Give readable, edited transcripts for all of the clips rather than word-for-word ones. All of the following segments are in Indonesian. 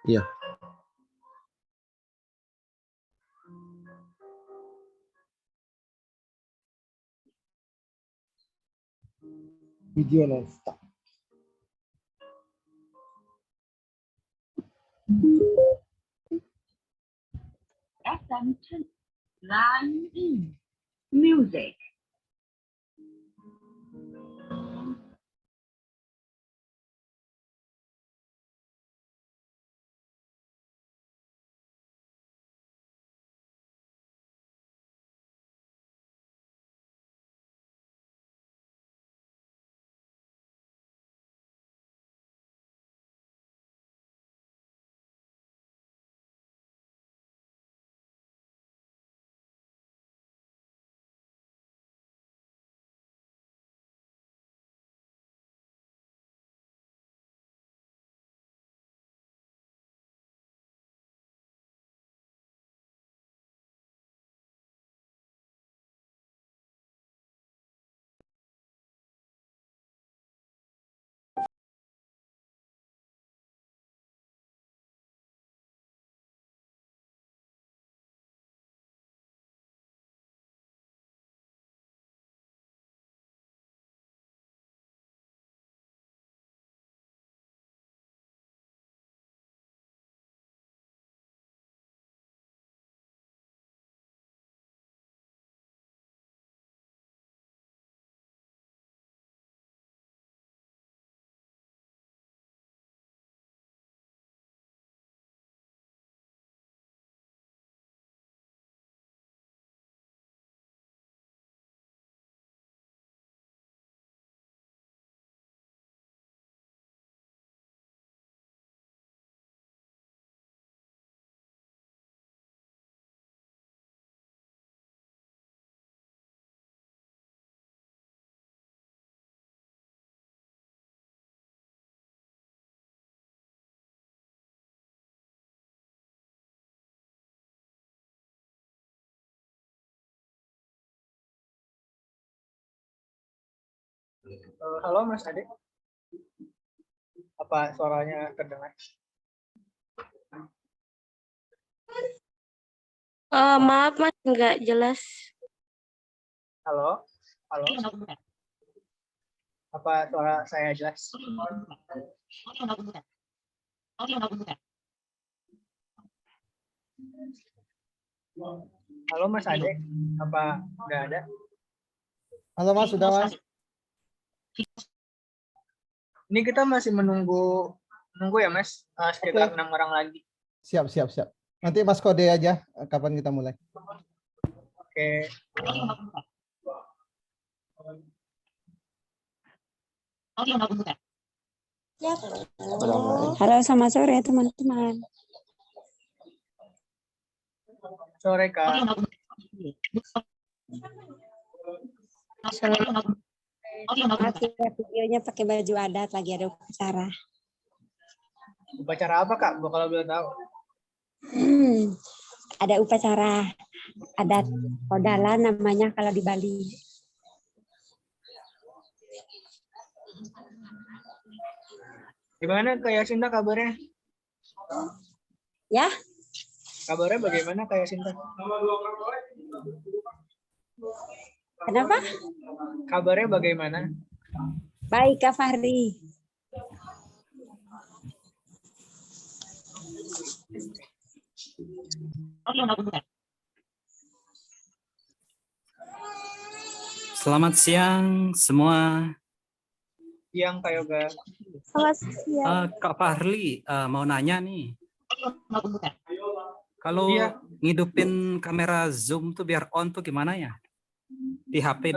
Iya. Video non-stop. FM line in music. Halo Mas Ade, apa suaranya terdengar? Maaf Mas, nggak jelas. Halo, halo, apa suara saya jelas? Halo Mas Ade, apa nggak ada? Halo Mas, sudah Mas? Ini kita masih menunggu ya Mas, sekitar 6 orang lagi. Siap. Nanti Mas kode aja kapan kita mulai. Oke. Halo, selamat sore teman-teman. Sore Kak. Mati ya, videonya pakai baju adat, lagi ada upacara. Upacara apa Kak? Kalau boleh tahu. Ada upacara adat Kodala namanya kalau di Bali. Gimana Kak Yasinta kabarnya? Ya? Kabarnya bagaimana Kak Yasinta? Kenapa? Kabarnya bagaimana? Baik Kak Fahri. Selamat siang semua. Siang Kak Yoga. Selamat siang. Kak Fahri mau nanya nih. Kalau Iya. ngidupin kamera Zoom tuh biar on tuh gimana ya? Di HP.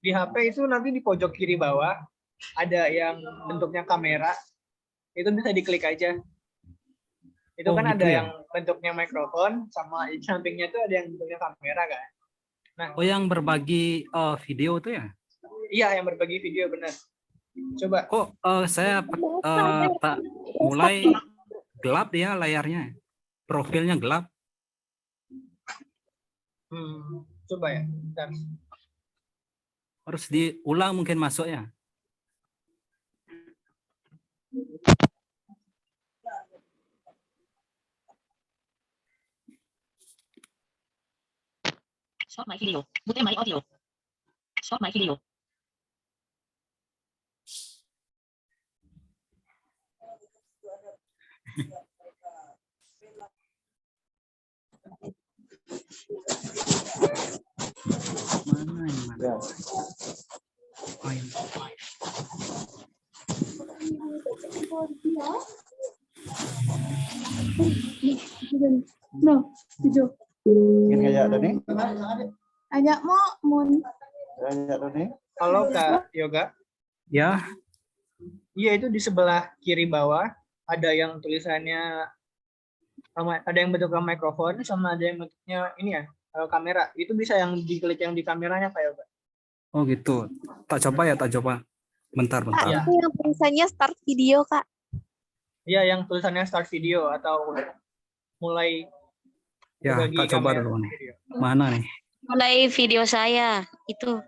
Di HP itu nanti di pojok kiri bawah ada yang bentuknya kamera. Itu bisa diklik aja. Itu kan gitu ada ya? yang bentuknya mikrofon, sama di sampingnya itu ada yang bentuknya kamera kan. Nah, yang berbagi video tuh ya? iya yang berbagi video benar. Coba. Kok saya mulai gelap ya layarnya? Profilnya gelap. Coba ya. Bentar. Harus diulang mungkin masuknya. Stop my video. Mute my audio. Stop my video. Mana ini mana? Ya. Oh, ini. No, video. Ingin kayak Doni? Ajak mo, mun. Kayak Doni? Halo Kak Yoga. Ya, Iya, itu di sebelah kiri bawah ada yang tulisannya ada yang bentuknya mikrofon sama ada yang bentuknya ini ya, kamera. Itu bisa yang diklik yang di kameranya Kak Yoga. oh gitu. Tak coba ya, tak coba. Bentar, Kak, bentar. Iya. itu yang tulisannya start video, Kak. Iya, yang tulisannya start video atau mulai Ya, bagi tak coba kamera dulu nih. video. Mana nih? Mulai video saya itu.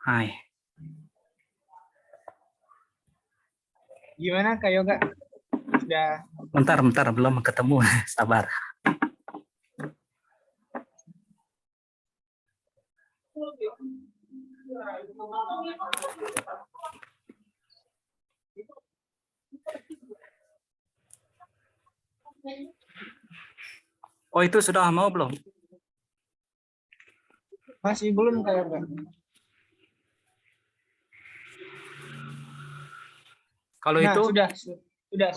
Hai. Gimana Kak Yoga? Sudah Bentar, bentar. Belum ketemu. Sabar. Oh, itu sudah mau belum? masih belum Kak Yoga? Kalau Nah, itu sudah.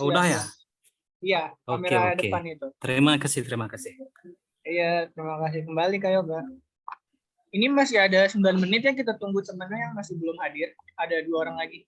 oh, udah ya? Iya, Oke, kamera oke. depan itu. Terima kasih, terima kasih. Iya, terima kasih kembali Kak Yoga. Ini masih ada 9 menit ya, kita tunggu temannya yang masih belum hadir. Ada 2 orang lagi.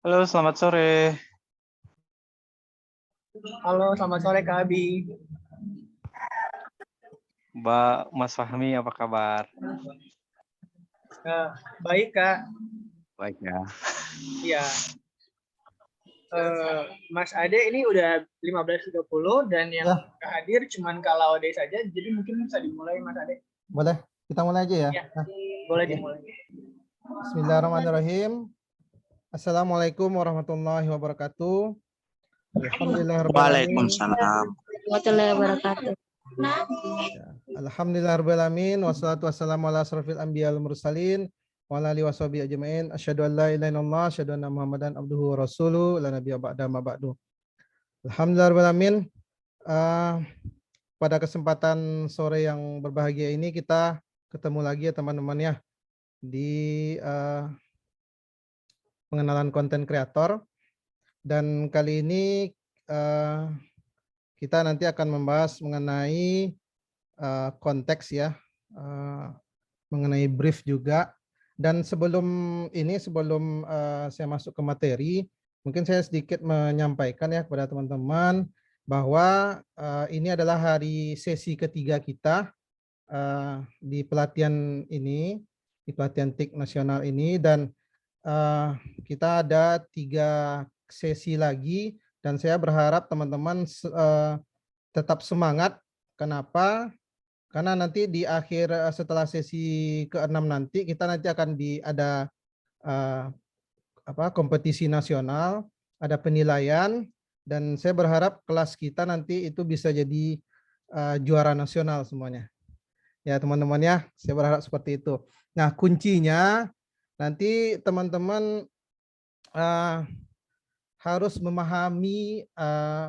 Halo, selamat sore. Halo, selamat sore Kak Abi. Mbak Mas Fahmi, apa kabar? Baik Kak. Baik ya. Iya. Mas Ade ini udah 15.30 dan yang Ya. hadir cuman Kak Laude saja, jadi mungkin bisa dimulai Mas Ade. Boleh, kita mulai aja ya. Ya, Nah, boleh oke. dimulai. Bismillahirrahmanirrahim. Assalamualaikum warahmatullahi wabarakatuh. Alhamdulillahirabbil alamin. Waalaikumsalam. Warahmatullahi wabarakatuh. Alhamdulillahirabbil alamin wassalatu wassalamu ala asrofil anbiya wal mursalin wa ala alihi washabihi ajmain. Asyhadu an la ilaha illallah, asyhadu anna Muhammadan abduhu wa rasuluh, la nabiyya ba'da ma ba'du. Alhamdulillahirabbil alamin. Pada kesempatan sore yang berbahagia ini kita ketemu lagi ya teman-teman ya di pengenalan konten kreator, dan kali ini kita nanti akan membahas mengenai konteks ya, mengenai brief juga. Dan sebelum saya masuk ke materi, mungkin saya sedikit menyampaikan ya kepada teman-teman bahwa ini adalah hari sesi ketiga kita di pelatihan ini, di pelatihan TIK nasional ini, dan kita ada 3 sesi lagi, dan saya berharap teman-teman tetap semangat. Kenapa? Karena nanti di akhir setelah sesi ke-6 nanti kita akan ada kompetisi nasional, ada penilaian, dan saya berharap kelas kita nanti itu bisa jadi juara nasional semuanya. Ya teman-teman ya, saya berharap seperti itu. Nah kuncinya nanti teman-teman harus memahami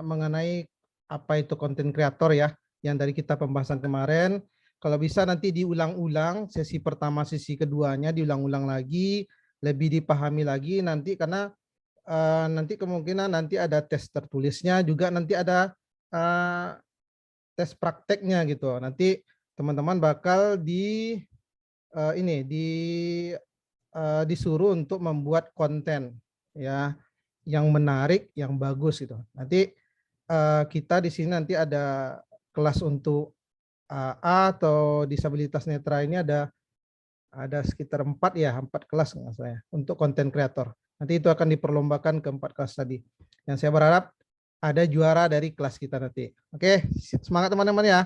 mengenai apa itu konten kreator ya, yang dari kita pembahasan kemarin. Kalau bisa nanti diulang-ulang, sesi pertama, sesi keduanya diulang-ulang lagi, lebih dipahami lagi nanti, karena nanti kemungkinan nanti ada tes tertulisnya juga, nanti ada tes prakteknya gitu. Nanti teman-teman bakal disuruh untuk membuat konten ya yang menarik, yang bagus gitu. Nanti kita di sini nanti ada kelas untuk A atau disabilitas netra, ini ada sekitar 4 kelas nggak saya untuk konten kreator. Nanti itu akan diperlombakan ke 4 kelas tadi. Yang saya berharap ada juara dari kelas kita nanti. Oke, semangat teman-teman ya.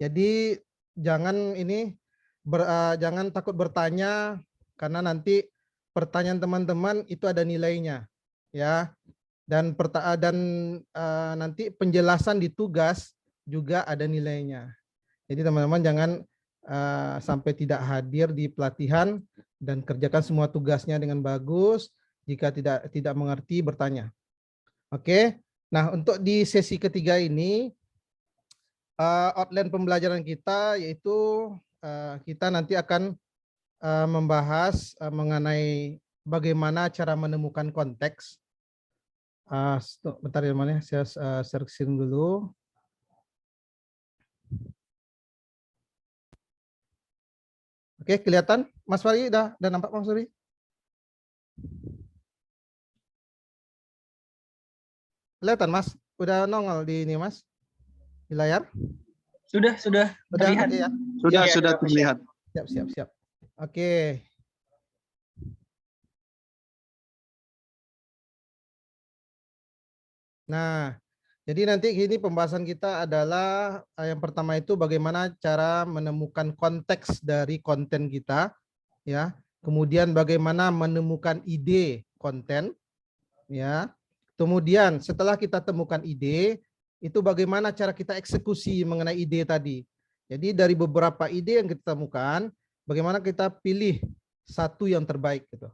Jadi jangan jangan takut bertanya, karena nanti pertanyaan teman-teman itu ada nilainya ya. Dan nanti penjelasan di tugas juga ada nilainya. Jadi teman-teman jangan sampai tidak hadir di pelatihan, dan kerjakan semua tugasnya dengan bagus. Jika tidak mengerti, bertanya. Oke. Nah, untuk di sesi ketiga ini outline pembelajaran kita yaitu kita nanti akan membahas mengenai bagaimana cara menemukan konteks. Bentar ya teman ya, saya searching dulu. Oke, kelihatan Mas Fari, udah nampak Mas Fari? Kelihatan Mas? Udah nongol di ini Mas? Di layar? Sudah terlihat. Oke, ya. Sudah terlihat. Siap. Oke. Nah, jadi nanti ini pembahasan kita adalah yang pertama itu bagaimana cara menemukan konteks dari konten kita, ya. Kemudian bagaimana menemukan ide konten, ya. Kemudian setelah kita temukan ide, itu bagaimana cara kita eksekusi mengenai ide tadi. Jadi dari beberapa ide yang kita temukan, bagaimana kita pilih satu yang terbaik gitu.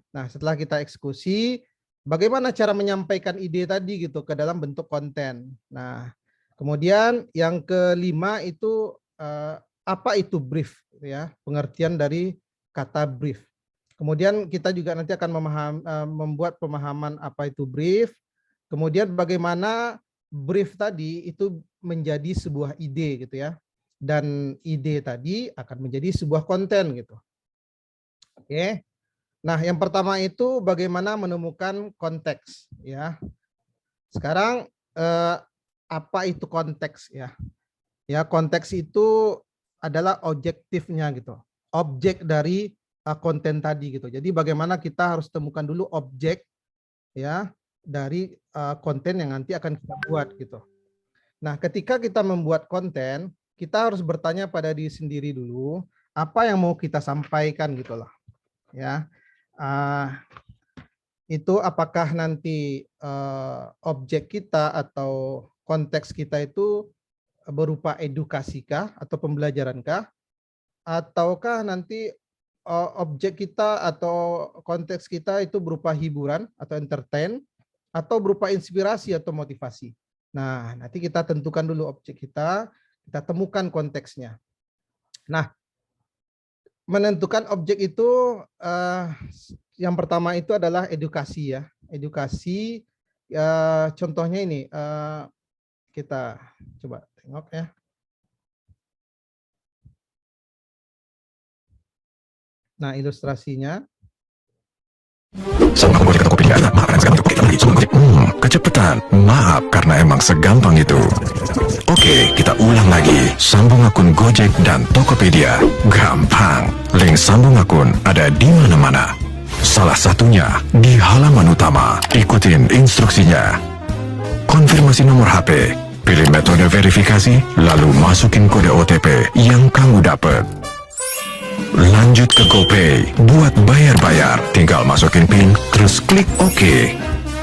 Nah, setelah kita eksekusi, bagaimana cara menyampaikan ide tadi gitu ke dalam bentuk konten. Nah, kemudian yang kelima itu apa itu brief ya, pengertian dari kata brief. Kemudian kita juga nanti akan membuat pemahaman apa itu brief. Kemudian bagaimana brief tadi itu menjadi sebuah ide gitu ya. Dan ide tadi akan menjadi sebuah konten gitu. Oke. Nah, yang pertama itu bagaimana menemukan konteks ya. Sekarang apa itu konteks ya? Ya, konteks itu adalah objektifnya gitu. Objek dari konten tadi gitu. Jadi bagaimana kita harus temukan dulu objek ya dari konten yang nanti akan kita buat gitu. Nah, ketika kita membuat konten, kita harus bertanya pada diri sendiri dulu, apa yang mau kita sampaikan gitu loh. Ya. Itu apakah nanti objek kita atau konteks kita itu berupa edukasikah atau pembelajarankah, ataukah nanti objek kita atau konteks kita itu berupa hiburan atau entertain, atau berupa inspirasi atau motivasi. Nah, nanti kita tentukan dulu objek kita temukan konteksnya. Nah, menentukan objek itu yang pertama itu adalah edukasi ya. Edukasi contohnya ini kita coba tengok ya. Nah, ilustrasinya. Sama Gojek Tokopedia, maaf karena segampang itu. Kita Gojek, kecepatan. Maaf karena emang segampang itu. Oke, kita ulang lagi. Sambung akun Gojek dan Tokopedia. Gampang. Link sambung akun ada di mana-mana. Salah satunya di halaman utama. Ikutin instruksinya. Konfirmasi nomor HP. Pilih metode verifikasi, lalu masukin kode OTP yang kamu dapat. Lanjut ke GoPay, buat bayar-bayar, tinggal masukin PIN, terus klik OK.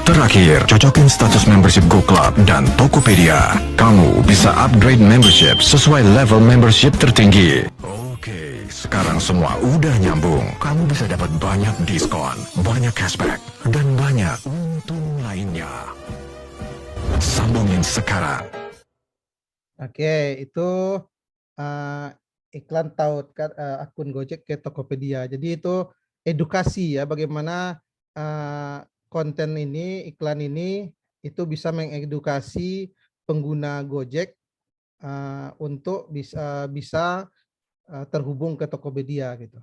Terakhir, cocokin status membership Go Club dan Tokopedia. Kamu bisa upgrade membership sesuai level membership tertinggi. Oke, sekarang semua udah nyambung. Kamu bisa dapat banyak diskon, banyak cashback, dan banyak untung lainnya. Sambungin sekarang. Oke, itu iklan taut akun Gojek ke Tokopedia. Jadi itu edukasi ya, bagaimana konten ini, iklan ini itu bisa mengedukasi pengguna Gojek untuk bisa terhubung ke Tokopedia gitu.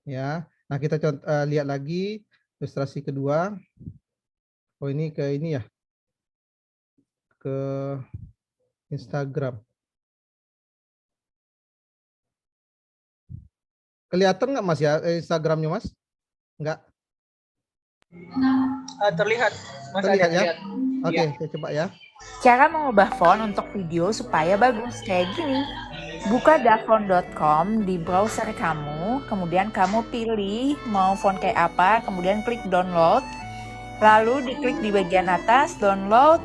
Ya. Nah, kita lihat lagi ilustrasi kedua. Oh, ini ke ini ya. Ke Instagram. Kelihatan nggak Mas ya Instagramnya Mas? Nggak? Terlihat. Mas, terlihat ya? terlihat. Oke, Iya. saya coba ya. Cara mengubah font untuk video supaya bagus kayak gini. Buka dafont.com di browser kamu, kemudian kamu pilih mau font kayak apa, kemudian klik download. Lalu diklik di bagian atas download.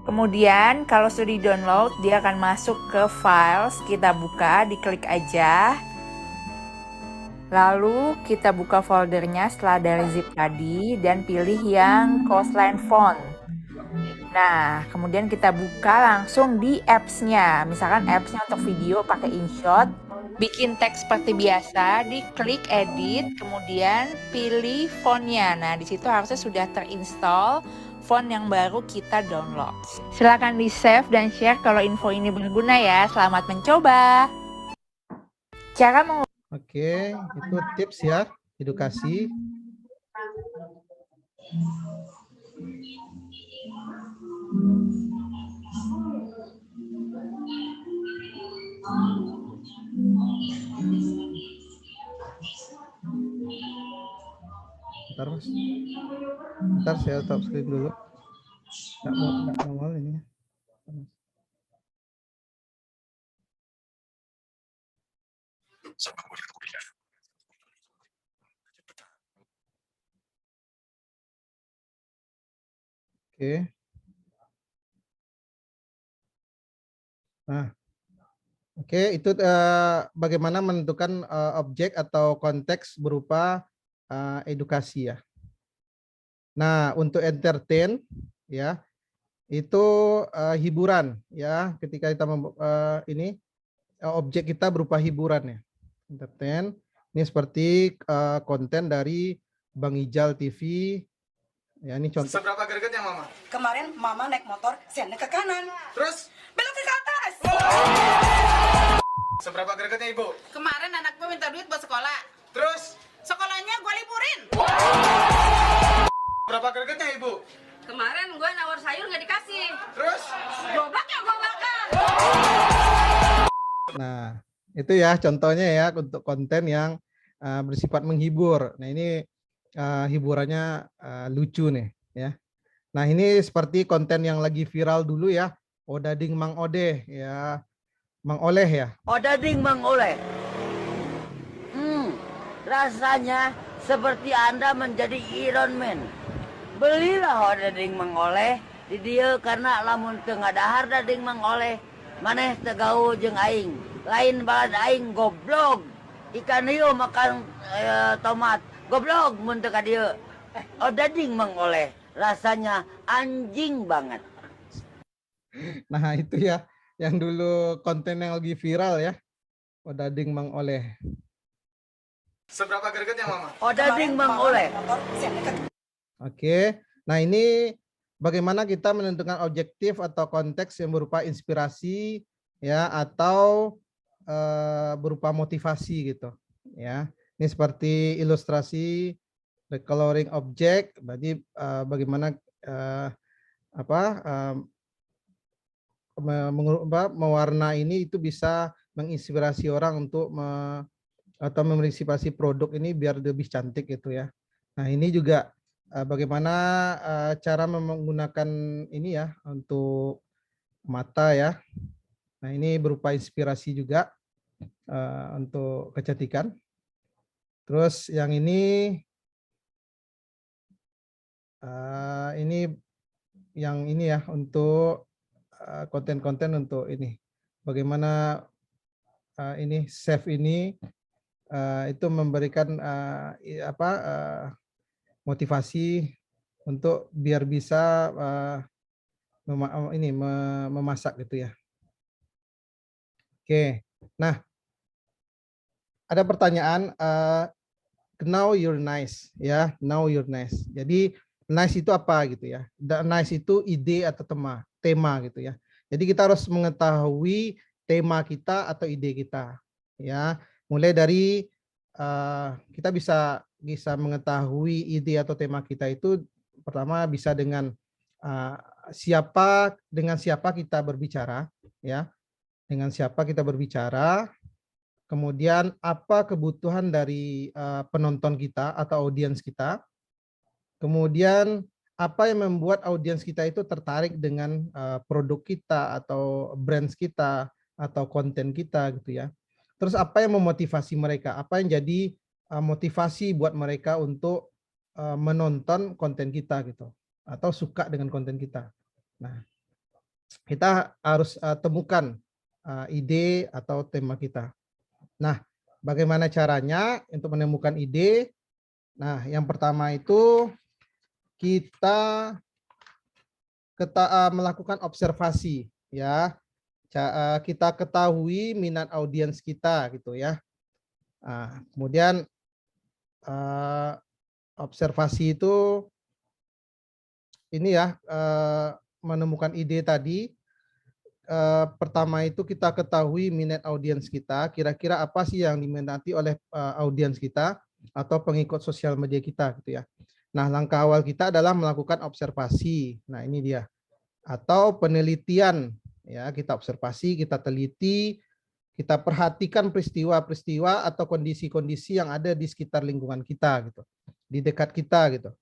Kemudian kalau sudah di-download, dia akan masuk ke files, kita buka, diklik aja. Lalu kita buka foldernya setelah dari zip tadi dan pilih yang Coastline Font. Nah, kemudian kita buka langsung di apps-nya. Misalkan apps-nya untuk video pakai InShot, bikin teks seperti biasa, diklik edit, kemudian pilih fontnya. Nah, di situ harusnya sudah terinstall font yang baru kita download. Silakan di-save dan share kalau info ini berguna ya. Selamat mencoba. Cara Oke, itu tips ya, edukasi. Bentar Mas. Bentar saya stop screen dulu. Nggak mau ini. Oke. Nah, oke, itu bagaimana menentukan objek atau konteks berupa edukasi ya. Nah, untuk entertain ya, itu hiburan ya. Ketika kita ini objek kita berupa hiburan ya. Entertain. Ini seperti konten dari Bang Ijal TV. Ya, ini contoh. Seberapa gregetnya Mama? Kemarin Mama naik motor, saya naik ke kanan. Terus? Belok ke atas. Seberapa gregetnya Ibu? Kemarin anak gue minta duit buat sekolah. Terus Sekolahnya gue liburin. berapa gregetnya Ibu? Kemarin gue nawar sayur nggak dikasih. Terus? Gerobaknya gue bakar. Nah, itu ya contohnya ya untuk konten yang bersifat menghibur. Nah, ini hiburannya lucu nih ya. Nah, ini seperti konten yang lagi viral dulu ya. Odading Mang Odeh ya. Mang Oleh ya. Odading Mang Oleh. Rasanya seperti Anda menjadi Iron Man. Belilah odading Mang Oleh di dia karena lamun teu ngadahar dading Mang Oleh. Maneh teu gaul jeung aing. Lain balad aing goblok. Ikan hiu makan tomat. Goblok mun teu ka dieu. Odading Mang Oleh. Rasanya anjing banget. Nah, itu ya yang dulu konten yang lagi viral ya. Odading Mang Oleh. Seberapa gregetnya Mama? Odading Mang Oleh. Oke. Nah, ini bagaimana kita menentukan objektif atau konteks yang berupa inspirasi ya atau berupa motivasi gitu ya. Ini seperti ilustrasi recoloring object, berarti bagaimana mewarna ini itu bisa menginspirasi orang untuk atau menginspirasi produk ini biar lebih cantik gitu ya. Nah, ini juga bagaimana cara menggunakan ini ya untuk mata ya. Nah, ini berupa inspirasi juga untuk kecantikan. Terus yang ini ya untuk konten-konten untuk ini. Bagaimana ini chef ini itu memberikan motivasi untuk biar bisa memasak gitu ya. Oke, nah ada pertanyaan. Now you're nice ya, now you're nice. Jadi nice itu apa gitu ya? Nice itu ide atau tema gitu ya. Jadi kita harus mengetahui tema kita atau ide kita ya. Mulai dari kita bisa mengetahui ide atau tema kita itu pertama bisa dengan siapa kita berbicara ya. Dengan siapa kita berbicara, kemudian apa kebutuhan dari penonton kita atau audiens kita, kemudian apa yang membuat audiens kita itu tertarik dengan produk kita atau brands kita atau konten kita gitu ya. Terus apa yang memotivasi mereka, apa yang jadi motivasi buat mereka untuk menonton konten kita gitu atau suka dengan konten kita. Nah, kita harus temukan ide atau tema kita. Nah, bagaimana caranya untuk menemukan ide? Nah, yang pertama itu kita melakukan observasi ya. Kita ketahui minat audiens kita gitu ya. Nah, kemudian observasi itu ini ya, menemukan ide tadi. Pertama itu kita ketahui minat audiens kita, kira-kira apa sih yang diminati oleh audiens kita atau pengikut sosial media kita gitu ya. Nah, langkah awal kita adalah melakukan observasi. Nah, ini dia. Atau penelitian ya, kita observasi, kita teliti, kita perhatikan peristiwa-peristiwa atau kondisi-kondisi yang ada di sekitar lingkungan kita gitu. Di dekat kita gitu.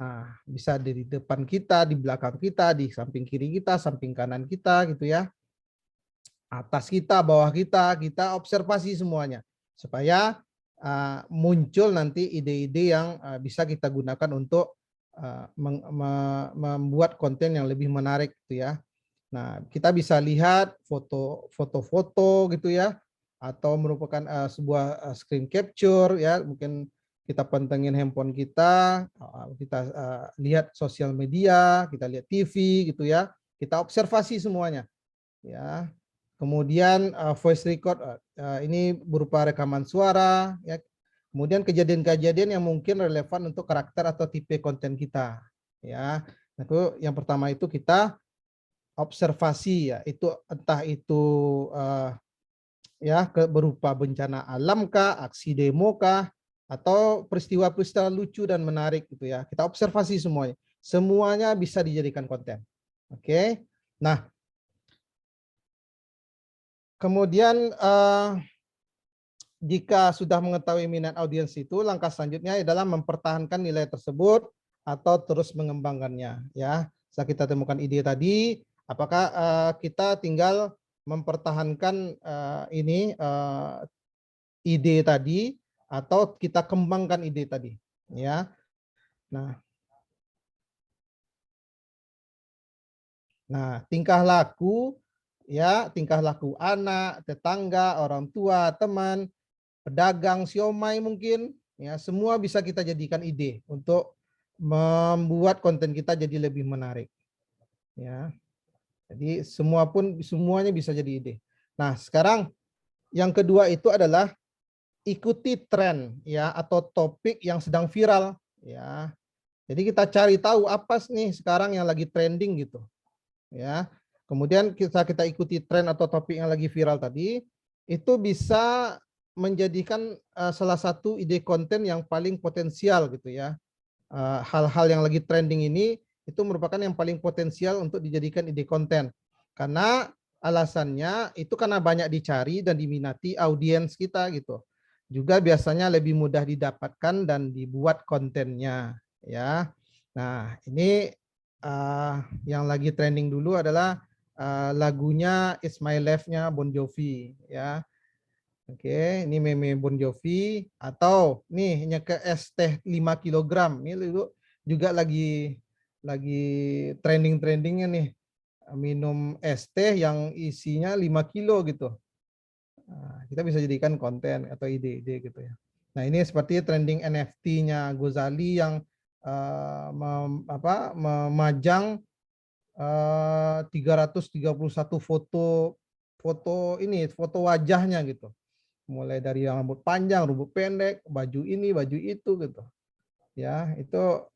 Nah, bisa di depan kita, di belakang kita, di samping kiri kita, samping kanan kita gitu ya. Atas kita, bawah kita observasi semuanya. Supaya muncul nanti ide-ide yang bisa kita gunakan untuk membuat konten yang lebih menarik gitu ya. Nah, kita bisa lihat foto-foto gitu ya. Atau merupakan sebuah screen capture ya, mungkin kita pantengin handphone kita lihat sosial media, kita lihat TV gitu ya, kita observasi semuanya ya. Kemudian voice record, ini berupa rekaman suara ya. Kemudian kejadian-kejadian yang mungkin relevan untuk karakter atau tipe konten kita ya. Nah, itu yang pertama itu kita observasi ya, itu entah itu ya, berupa bencana alam kah, aksi demo kah, atau peristiwa-peristiwa lucu dan menarik gitu ya. Kita observasi semuanya. Semuanya bisa dijadikan konten. Oke. Nah, kemudian jika sudah mengetahui minat audiens itu, langkah selanjutnya adalah mempertahankan nilai tersebut atau terus mengembangkannya. Ya, setelah kita temukan ide tadi, apakah kita tinggal mempertahankan ide tadi atau kita kembangkan ide tadi? Ya, nah tingkah laku anak, tetangga, orang tua, teman, pedagang siomay mungkin, ya semua bisa kita jadikan ide untuk membuat konten kita jadi lebih menarik. Ya, jadi semuanya bisa jadi ide. Nah, sekarang yang kedua itu adalah ikuti tren ya atau topik yang sedang viral ya. Jadi kita cari tahu apa nih sekarang yang lagi trending gitu. Ya. Kemudian kita ikuti tren atau topik yang lagi viral tadi, itu bisa menjadikan salah satu ide konten yang paling potensial gitu ya. Hal-hal yang lagi trending ini itu merupakan yang paling potensial untuk dijadikan ide konten. Karena alasannya itu karena banyak dicari dan diminati audiens kita gitu. Juga biasanya lebih mudah didapatkan dan dibuat kontennya ya. Nah, ini yang lagi trending dulu adalah lagunya It's My Life-nya Bon Jovi ya. Oke, ini meme Bon Jovi atau nih nyeke es teh 5 kg. Ini juga lagi trending-trendingnya nih. Minum es teh yang isinya 5 kilo gitu. Nah, kita bisa jadikan konten atau ide-ide gitu ya. Nah, ini seperti trending NFT-nya Gozali yang memajang 331 foto wajahnya gitu. Mulai dari yang rambut panjang, rambut pendek, baju ini, baju itu gitu. Ya, itu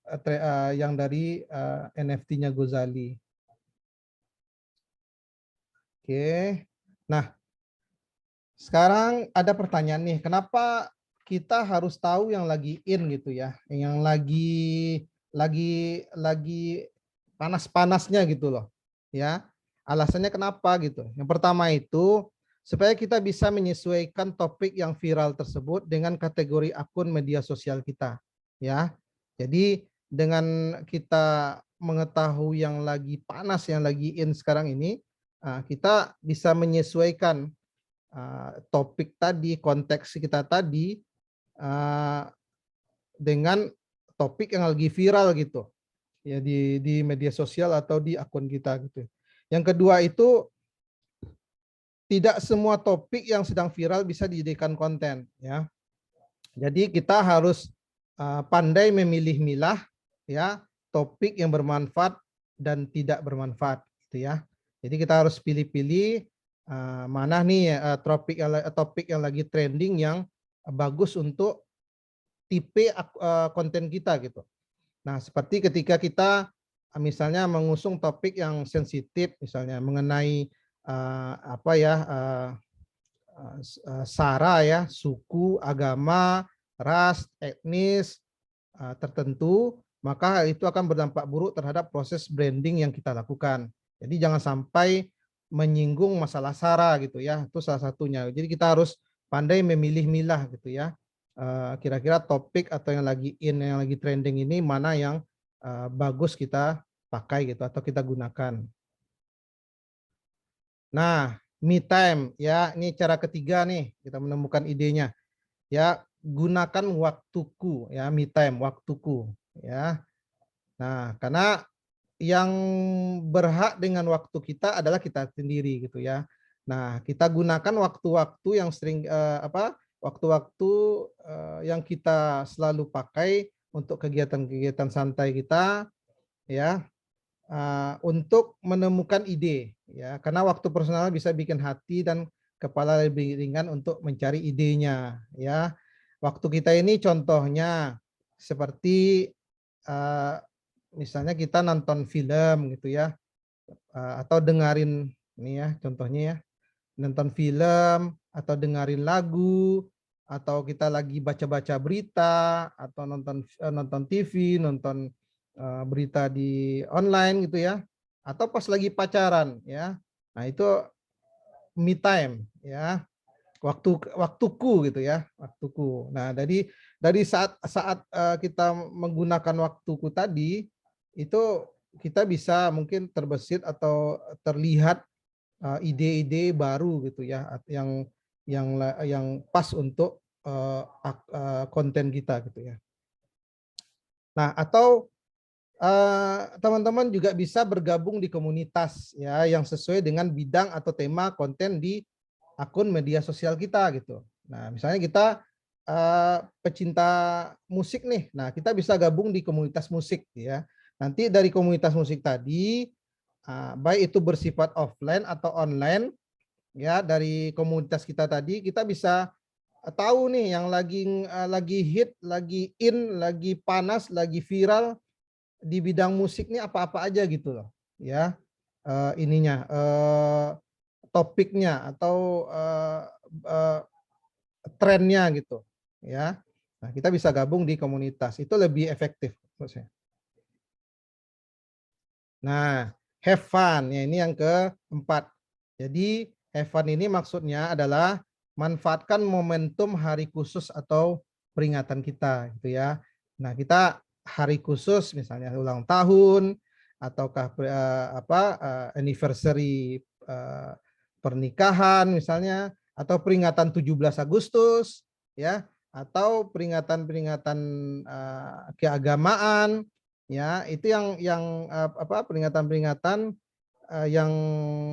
yang dari NFT-nya Gozali. Oke. Nah, sekarang ada pertanyaan nih, kenapa kita harus tahu yang lagi in gitu ya, yang lagi panas-panasnya gitu loh, ya. Alasannya kenapa gitu? Yang pertama itu supaya kita bisa menyesuaikan topik yang viral tersebut dengan kategori akun media sosial kita, ya. Jadi dengan kita mengetahui yang lagi panas, yang lagi in sekarang ini, kita bisa menyesuaikan topik tadi, konteks kita tadi dengan topik yang lagi viral gitu ya di media sosial atau di akun kita gitu. Yang kedua itu tidak semua topik yang sedang viral bisa dijadikan konten ya. Jadi kita harus pandai memilih-milah ya topik yang bermanfaat dan tidak bermanfaat gitu ya. Jadi kita harus pilih-pilih mana nih topik yang lagi trending yang bagus untuk tipe konten kita gitu. Nah, seperti ketika kita misalnya mengusung topik yang sensitif misalnya mengenai sara ya, suku, agama, ras, etnis tertentu, maka itu akan berdampak buruk terhadap proses branding yang kita lakukan. Jadi jangan sampai menyinggung masalah sara gitu ya, itu salah satunya. Jadi kita harus pandai memilih-milah gitu ya. Kira-kira topik atau yang lagi in, yang lagi trending ini mana yang bagus kita pakai gitu atau kita gunakan. Nah, me time ya, ini cara ketiga nih kita menemukan idenya. Ya, gunakan waktuku ya, me time, waktuku ya. Nah, karena yang berhak dengan waktu kita adalah kita sendiri gitu ya. Nah, kita gunakan waktu-waktu yang sering waktu-waktu yang kita selalu pakai untuk kegiatan-kegiatan santai kita ya, untuk menemukan ide ya, karena waktu personal bisa bikin hati dan kepala lebih ringan untuk mencari idenya ya. Waktu kita ini contohnya seperti misalnya kita nonton film gitu ya, atau dengerin ini ya contohnya ya, nonton film atau dengerin lagu, atau kita lagi baca-baca berita, atau nonton TV, nonton berita di online gitu ya, atau pas lagi pacaran ya. Nah itu me time ya, waktuku gitu ya, waktuku. Nah dari saat kita menggunakan waktuku tadi itu kita bisa mungkin terbesit atau terlihat ide-ide baru gitu ya, yang pas untuk konten kita gitu ya. Nah atau teman-teman juga bisa bergabung di komunitas ya yang sesuai dengan bidang atau tema konten di akun media sosial kita gitu. Nah misalnya kita pecinta musik nih, nah kita bisa gabung di komunitas musik ya. Nanti dari komunitas musik tadi, baik itu bersifat offline atau online, ya dari komunitas kita tadi kita bisa tahu nih yang lagi hit, lagi in, lagi panas, lagi viral di bidang musik nih apa-apa aja gitu loh, ya topiknya atau trennya gitu, ya. Nah kita bisa gabung di komunitas, itu lebih efektif menurut saya. Nah, have fun, ya ini yang keempat. Jadi have fun ini maksudnya adalah manfaatkan momentum hari khusus atau peringatan kita, gitu ya. Nah, kita hari khusus misalnya ulang tahun ataukah anniversary pernikahan misalnya, atau peringatan 17 Agustus, ya, atau peringatan-peringatan keagamaan. Ya, itu yang peringatan-peringatan yang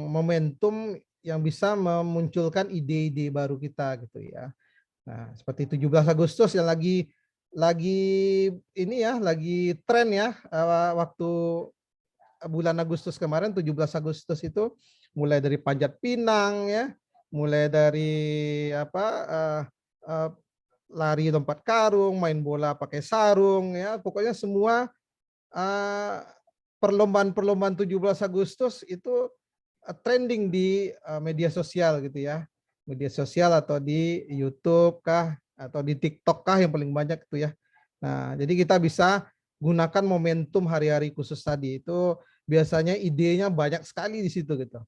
momentum yang bisa memunculkan ide-ide baru kita gitu ya. Nah, seperti 17 Agustus yang lagi ini ya, lagi tren ya, waktu bulan Agustus kemarin 17 Agustus itu mulai dari panjat pinang ya, mulai dari lari lompat karung, main bola pakai sarung ya, pokoknya semua perlombaan-perlombaan 17 Agustus itu trending di media sosial gitu ya. Media sosial atau di YouTube kah atau di TikTok kah yang paling banyak itu ya. Nah, jadi kita bisa gunakan momentum hari-hari khusus tadi. Itu biasanya idenya banyak sekali di situ gitu.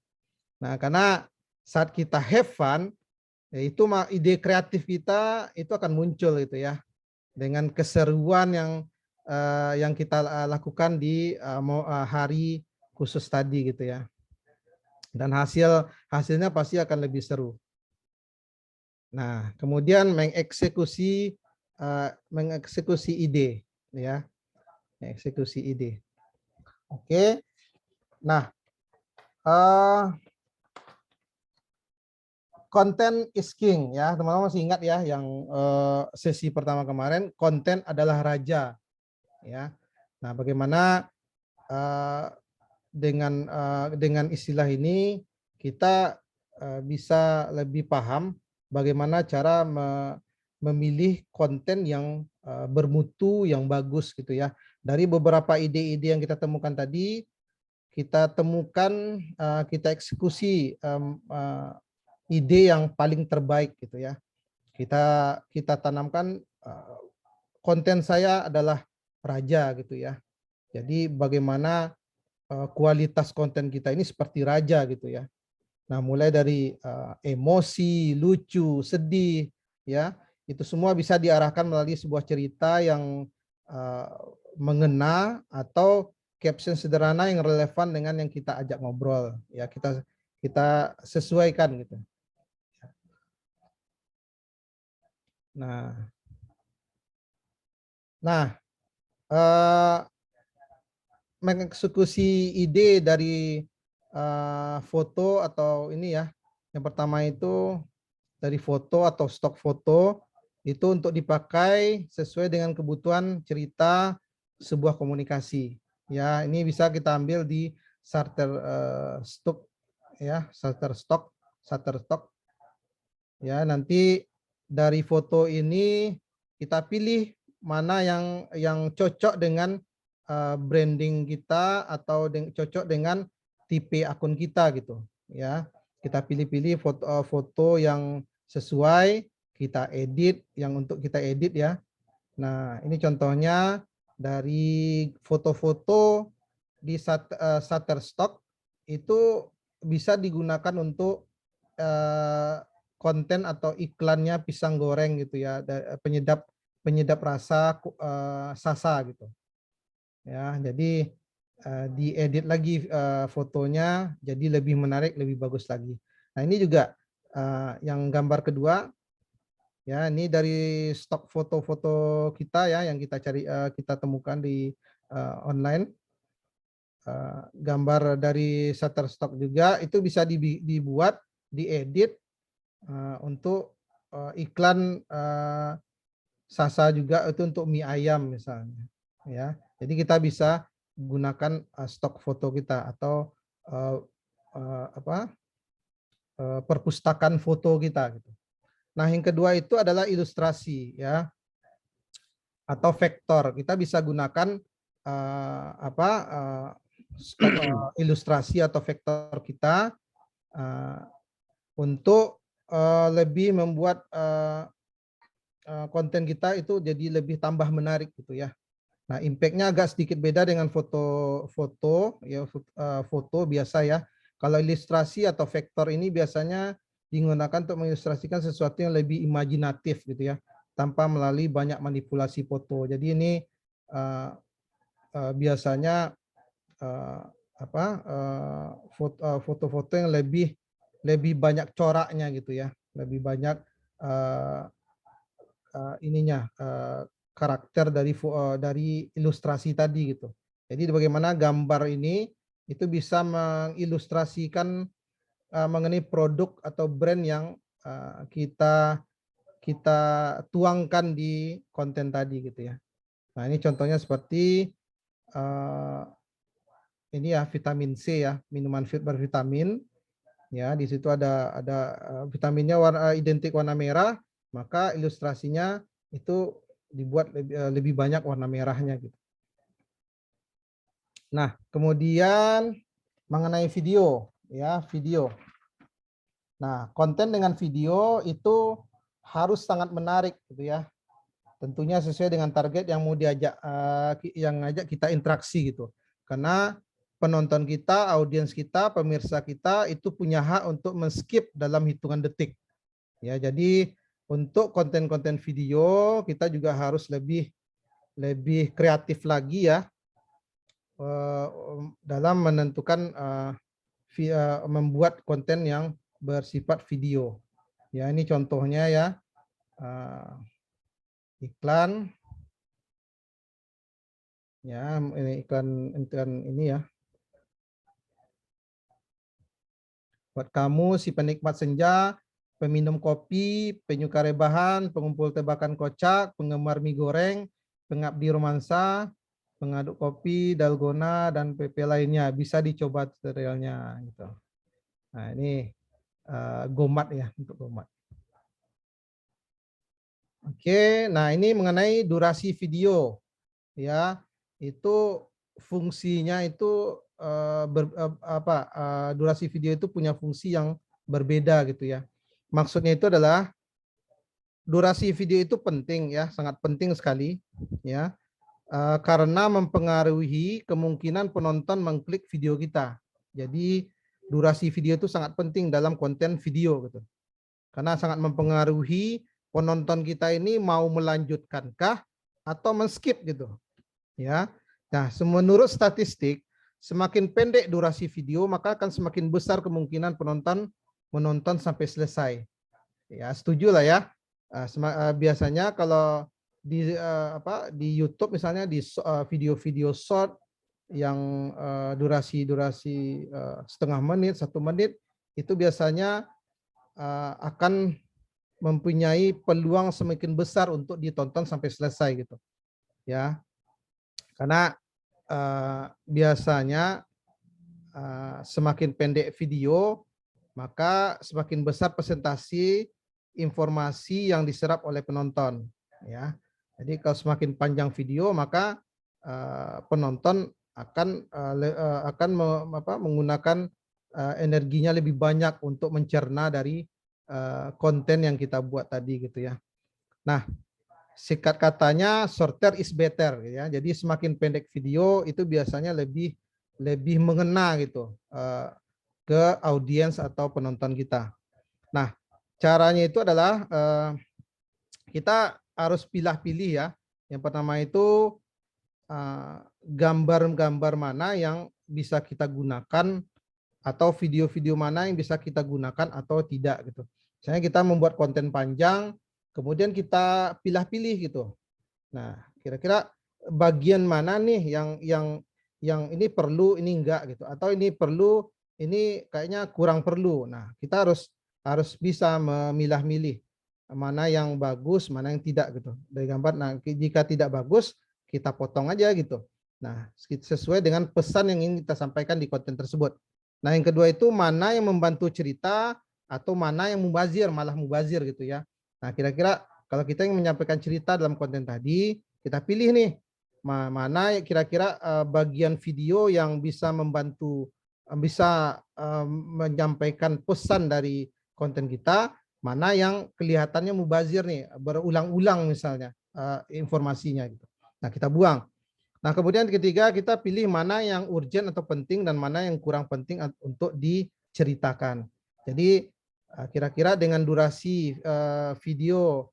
Nah, karena saat kita have fun, ya itu ide kreatif kita itu akan muncul gitu ya. Dengan keseruan yang kita lakukan di hari khusus tadi gitu ya, dan hasilnya pasti akan lebih seru. Nah kemudian mengeksekusi ide ya, mengeksekusi ide. Oke, nah konten is king ya, teman-teman masih ingat ya yang sesi pertama kemarin, konten adalah raja. Ya, nah bagaimana dengan istilah ini kita bisa lebih paham bagaimana cara memilih konten yang bermutu, yang bagus gitu ya. Dari beberapa ide-ide yang kita temukan tadi, kita temukan, kita eksekusi ide yang paling terbaik gitu ya. Kita tanamkan konten saya adalah raja gitu ya. Jadi bagaimana kualitas konten kita ini seperti raja gitu ya. Nah, mulai dari emosi, lucu, sedih ya, itu semua bisa diarahkan melalui sebuah cerita yang mengena atau caption sederhana yang relevan dengan yang kita ajak ngobrol ya, kita sesuaikan gitu. Nah, mengeksekusi ide dari foto atau ini ya, yang pertama itu dari foto atau stok foto itu untuk dipakai sesuai dengan kebutuhan cerita sebuah komunikasi ya. Ini bisa kita ambil di Shutterstock ya, Shutterstock ya. Nanti dari foto ini kita pilih mana yang cocok dengan branding kita atau cocok dengan tipe akun kita gitu ya. Kita pilih-pilih foto yang sesuai, kita edit yang untuk kita edit ya. Nah, ini contohnya dari foto-foto di Shutterstock itu bisa digunakan untuk konten atau iklannya pisang goreng gitu ya, penyedap rasa sasa gitu. Ya, jadi diedit lagi fotonya jadi lebih menarik, lebih bagus lagi. Nah, ini juga yang gambar kedua. Ya, ini dari stok foto-foto kita ya yang kita cari, kita temukan di online. Gambar dari Shutterstock juga itu bisa dibuat, diedit untuk iklan Sasa juga, itu untuk mie ayam misalnya. Ya, jadi kita bisa gunakan stok foto kita atau perpustakaan foto kita gitu. Nah, yang kedua itu adalah ilustrasi ya, atau vektor. Kita bisa gunakan ilustrasi atau vektor kita untuk lebih membuat konten kita itu jadi lebih tambah menarik gitu ya. Nah, impact-nya agak sedikit beda dengan foto ya, foto biasa ya. Kalau ilustrasi atau vektor ini biasanya digunakan untuk mengilustrasikan sesuatu yang lebih imajinatif gitu ya, tanpa melalui banyak manipulasi foto. Jadi ini biasanya foto-foto yang lebih banyak coraknya gitu ya, lebih banyak karakter dari ilustrasi tadi gitu. Jadi bagaimana gambar ini itu bisa mengilustrasikan mengenai produk atau brand yang kita tuangkan di konten tadi gitu ya. Nah, ini contohnya seperti ini ya, vitamin C ya, minuman bervitamin ya. Di situ ada vitaminnya identik warna merah, maka ilustrasinya itu dibuat lebih banyak warna merahnya gitu. Nah, kemudian mengenai video ya, video. Nah, konten dengan video itu harus sangat menarik gitu ya. Tentunya sesuai dengan target yang mau diajak, yang ngajak kita interaksi gitu. Karena penonton kita, audiens kita, pemirsa kita itu punya hak untuk men-skip dalam hitungan detik. Ya, jadi untuk konten-konten video kita juga harus lebih kreatif lagi ya dalam menentukan membuat konten yang bersifat video. Ya, ini contohnya ya, iklan. Ya, ini iklan ini ya. Buat kamu si penikmat senja, peminum kopi, penyuka rebahan, pengumpul tebakan kocak, penggemar mie goreng, pengabdi romansa, pengaduk kopi, dalgona, dan PP lainnya. Bisa dicoba tutorialnya gitu. Nah, ini Gomat ya, untuk Gomat. Oke, nah ini mengenai durasi video ya, itu fungsinya itu durasi video itu punya fungsi yang berbeda gitu ya. Maksudnya itu adalah durasi video itu penting ya, sangat penting sekali ya, karena mempengaruhi kemungkinan penonton mengklik video kita. Jadi durasi video itu sangat penting dalam konten video gitu. Karena sangat mempengaruhi penonton kita ini mau melanjutkankah atau men-skip gitu. Ya. Nah, menurut statistik, semakin pendek durasi video maka akan semakin besar kemungkinan penonton menonton sampai selesai. Ya, setuju lah ya. Biasanya kalau di YouTube misalnya di video-video short yang durasi setengah menit, 1 menit, itu biasanya akan mempunyai peluang semakin besar untuk ditonton sampai selesai gitu ya, karena biasanya semakin pendek video maka semakin besar presentasi informasi yang diserap oleh penonton ya. Jadi kalau semakin panjang video maka penonton akan menggunakan energinya lebih banyak untuk mencerna dari konten yang kita buat tadi gitu ya. Nah, singkat katanya shorter is better ya. Jadi semakin pendek video itu biasanya lebih mengena gitu ke audiens atau penonton kita. Nah, caranya itu adalah kita harus pilih-pilih ya. Yang pertama itu gambar-gambar mana yang bisa kita gunakan atau video-video mana yang bisa kita gunakan atau tidak gitu. Misalnya kita membuat konten panjang, kemudian kita pilih-pilih gitu. Nah, kira-kira bagian mana nih yang ini perlu, ini enggak gitu, atau ini perlu, ini kayaknya kurang perlu. Nah, kita harus bisa memilah-milih mana yang bagus, mana yang tidak gitu dari gambar. Nah, jika tidak bagus, kita potong aja gitu. Nah, sesuai dengan pesan yang ingin kita sampaikan di konten tersebut. Nah, yang kedua itu mana yang membantu cerita atau mana yang mubazir, malah mubazir gitu ya. Nah, kira-kira kalau kita ingin menyampaikan cerita dalam konten tadi, kita pilih nih mana kira-kira bagian video yang bisa membantu, bisa menyampaikan pesan dari konten kita, mana yang kelihatannya mubazir nih, berulang-ulang misalnya informasinya gitu. Nah, kita buang. Nah, kemudian ketiga kita pilih mana yang urgent atau penting dan mana yang kurang penting untuk diceritakan. Jadi kira-kira dengan durasi video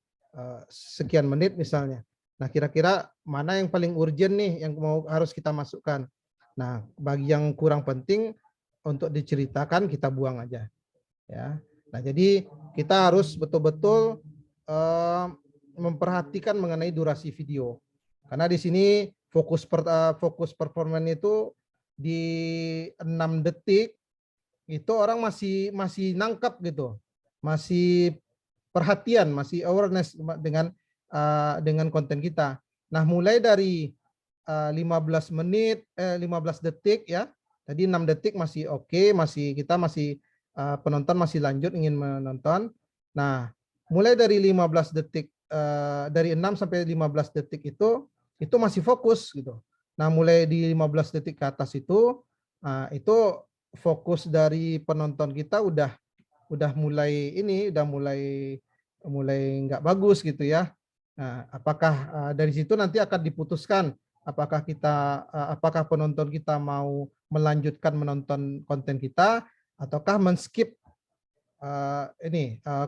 sekian menit misalnya. Nah, kira-kira mana yang paling urgent nih yang harus kita masukkan. Nah, bagi yang kurang penting untuk diceritakan kita buang aja. Ya. Nah, jadi kita harus betul-betul memperhatikan mengenai durasi video. Karena di sini fokus performan itu di 6 detik itu orang masih nangkap gitu, masih perhatian, masih awareness dengan konten kita. Nah, mulai dari 15 detik ya, tadi 6 detik masih oke, penonton masih lanjut ingin menonton. Nah, mulai dari 15 detik, dari 6 sampai 15 detik itu masih fokus gitu. Nah, mulai di 15 detik ke atas itu fokus dari penonton kita udah mulai nggak bagus gitu ya. Nah, apakah dari situ nanti akan diputuskan apakah penonton kita mau melanjutkan menonton konten kita ataukah men-skip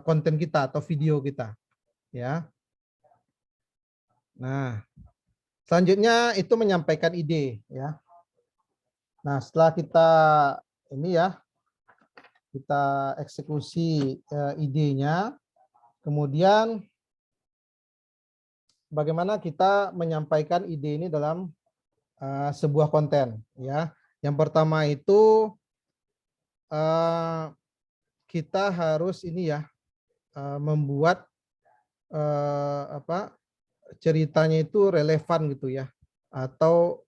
konten kita atau video kita ya. Nah, selanjutnya itu menyampaikan ide ya. Nah, setelah kita kita eksekusi idenya, kemudian bagaimana kita menyampaikan ide ini dalam sebuah konten ya. Yang pertama itu kita harus membuat ceritanya itu relevan gitu ya, atau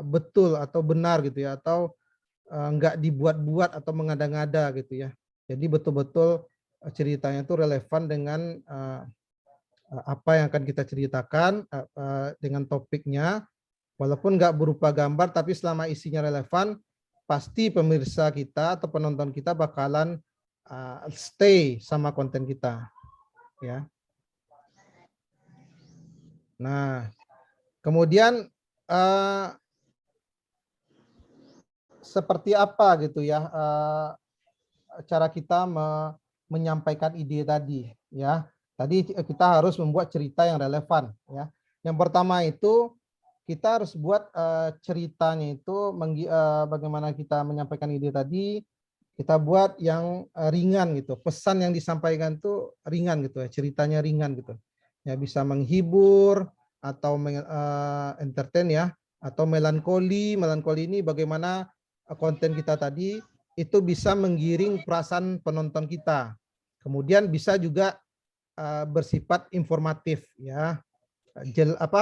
betul atau benar gitu ya, atau enggak dibuat-buat atau mengada-ngada gitu ya. Jadi betul-betul ceritanya itu relevan dengan apa yang akan kita ceritakan, dengan topiknya, walaupun enggak berupa gambar, tapi selama isinya relevan, pasti pemirsa kita atau penonton kita bakalan stay sama konten kita ya. Nah, kemudian seperti apa gitu ya cara kita menyampaikan ide tadi ya. Tadi kita harus membuat cerita yang relevan ya. Yang pertama itu kita harus buat ceritanya itu bagaimana kita menyampaikan ide tadi, kita buat yang ringan gitu. Pesan yang disampaikan itu ringan gitu ya, ceritanya ringan gitu. Ya, bisa menghibur atau entertain ya, atau melankoli. Melankoli ini bagaimana konten kita tadi itu bisa menggiring perasaan penonton kita. Kemudian bisa juga bersifat informatif ya.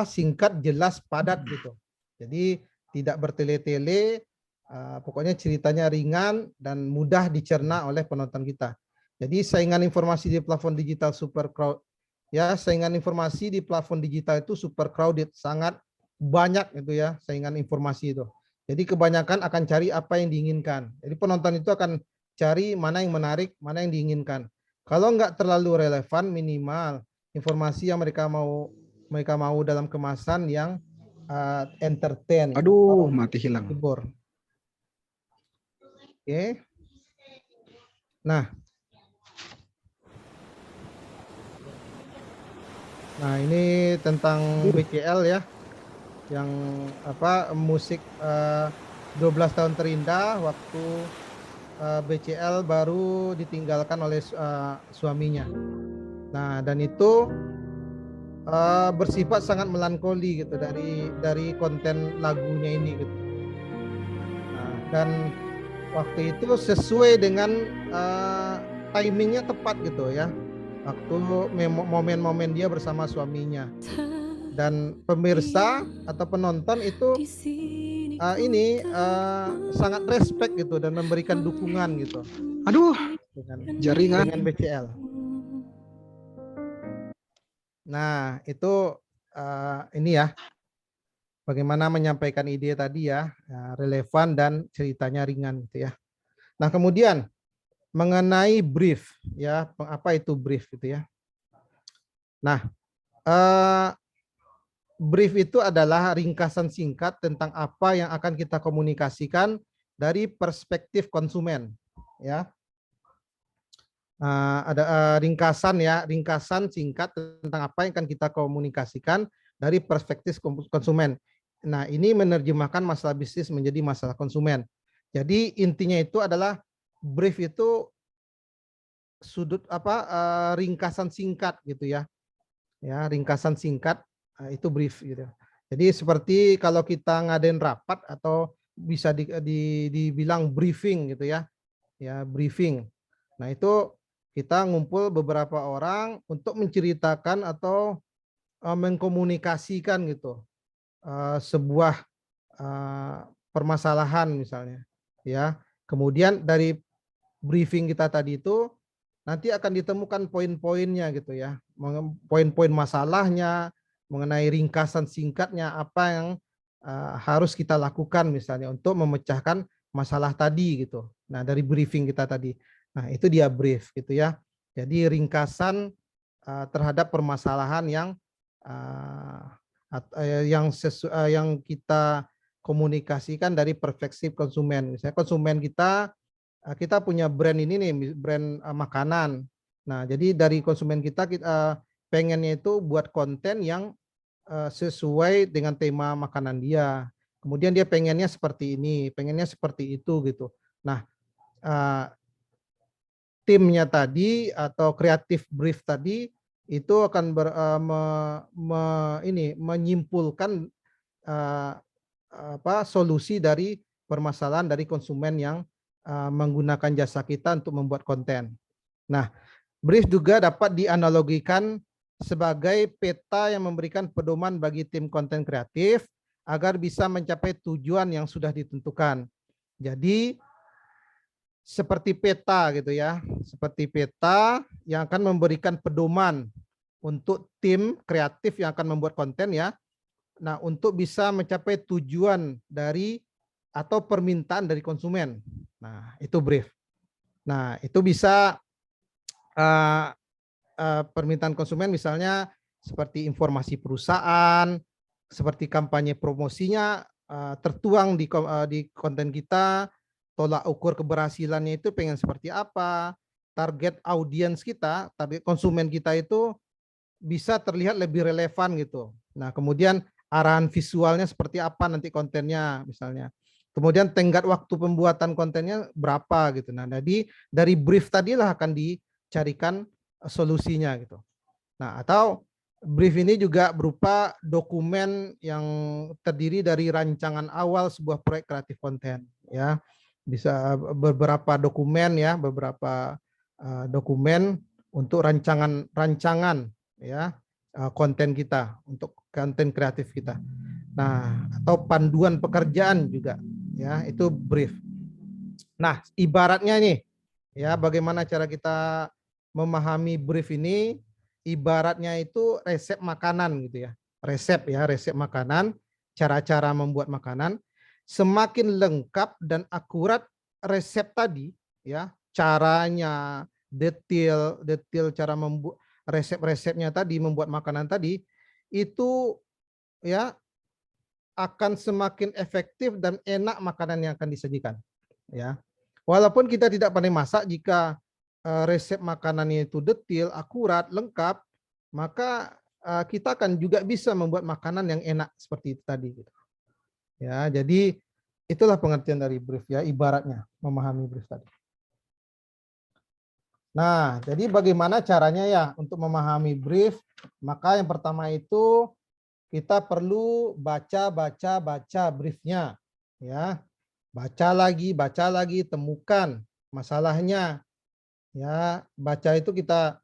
Singkat, jelas, padat gitu. Jadi tidak bertele-tele, pokoknya ceritanya ringan dan mudah dicerna oleh penonton kita. Jadi saingan informasi di platform digital super crowd ya, saingan informasi di platform digital itu super crowded, sangat banyak itu ya saingan informasi itu. Jadi kebanyakan akan cari apa yang diinginkan. Jadi penonton itu akan cari mana yang menarik, mana yang diinginkan. Kalau nggak terlalu relevan, minimal informasi yang mereka mau dalam kemasan yang entertain. Aduh, mati hilang. Hibur. Oke. Nah, ini tentang BCL ya. Yang musik 12 tahun terindah waktu BCL baru ditinggalkan oleh suaminya. Nah, dan itu bersifat sangat melankoli gitu dari konten lagunya ini gitu. Nah, dan waktu itu sesuai dengan timingnya tepat gitu ya, waktu momen-momen dia bersama suaminya, dan pemirsa atau penonton itu sangat respect gitu dan memberikan dukungan gitu. Aduh, dengan BCL. Nah, itu ini ya, bagaimana menyampaikan ide tadi ya, relevan dan ceritanya ringan gitu ya. Nah, kemudian mengenai brief ya, apa itu brief gitu ya. Nah, brief itu adalah ringkasan singkat tentang apa yang akan kita komunikasikan dari perspektif konsumen ya. Ada ringkasan singkat tentang apa yang akan kita komunikasikan dari perspektif konsumen. Nah, ini menerjemahkan masalah bisnis menjadi masalah konsumen. Jadi intinya itu adalah brief itu ringkasan singkat gitu ya. Ya, ringkasan singkat itu brief gitu. Jadi seperti kalau kita ngadain rapat atau bisa dibilang briefing gitu ya. Ya, briefing. Nah, itu kita ngumpul beberapa orang untuk menceritakan atau mengkomunikasikan gitu sebuah permasalahan misalnya ya. Kemudian dari briefing kita tadi itu nanti akan ditemukan poin-poinnya gitu ya, poin-poin masalahnya, mengenai ringkasan singkatnya apa yang harus kita lakukan misalnya untuk memecahkan masalah tadi gitu. Nah, dari briefing kita tadi. Nah, itu dia brief gitu ya. Jadi ringkasan terhadap permasalahan yang kita komunikasikan dari perspektif konsumen. Misalnya konsumen kita punya brand ini nih, brand makanan. Nah, jadi dari konsumen kita pengennya itu buat konten yang sesuai dengan tema makanan dia. Kemudian dia pengennya seperti ini, pengennya seperti itu gitu. Nah, timnya tadi atau kreatif brief tadi itu akan menyimpulkan solusi dari permasalahan dari konsumen yang menggunakan jasa kita untuk membuat konten. Nah, brief juga dapat dianalogikan sebagai peta yang memberikan pedoman bagi tim konten kreatif agar bisa mencapai tujuan yang sudah ditentukan. Jadi seperti peta gitu ya, seperti peta yang akan memberikan pedoman untuk tim kreatif yang akan membuat konten ya. Nah, untuk bisa mencapai tujuan dari atau permintaan dari konsumen. Nah, itu brief. Nah, itu bisa permintaan konsumen misalnya seperti informasi perusahaan, seperti kampanye promosinya tertuang di konten kita, tolak ukur keberhasilannya itu pengen seperti apa, target audiens kita, target konsumen kita itu bisa terlihat lebih relevan gitu. Nah, kemudian arahan visualnya seperti apa nanti kontennya misalnya. Kemudian tenggat waktu pembuatan kontennya berapa gitu. Nah, jadi dari brief tadilah akan dicarikan solusinya gitu. Nah, atau brief ini juga berupa dokumen yang terdiri dari rancangan awal sebuah proyek kreatif konten ya. Bisa beberapa dokumen ya, beberapa dokumen untuk rancangan ya konten kita, untuk konten kreatif kita. Nah, atau panduan pekerjaan juga ya, itu brief. Nah, ibaratnya nih ya, bagaimana cara kita memahami brief ini, ibaratnya itu resep makanan gitu ya. Resep makanan, cara-cara membuat makanan. Semakin lengkap dan akurat resep tadi ya, caranya, detail cara membuat resep-resepnya tadi, membuat makanan tadi, itu ya akan semakin efektif dan enak makanan yang akan disajikan. Ya, walaupun kita tidak pandai masak, jika resep makanannya itu detail, akurat, lengkap, maka kita akan juga bisa membuat makanan yang enak seperti itu tadi. Gitu. Ya, jadi itulah pengertian dari brief ya, ibaratnya memahami brief tadi. Nah, jadi bagaimana caranya ya untuk memahami brief? Maka yang pertama itu kita perlu baca briefnya, ya. Baca lagi, temukan masalahnya. Ya, baca itu kita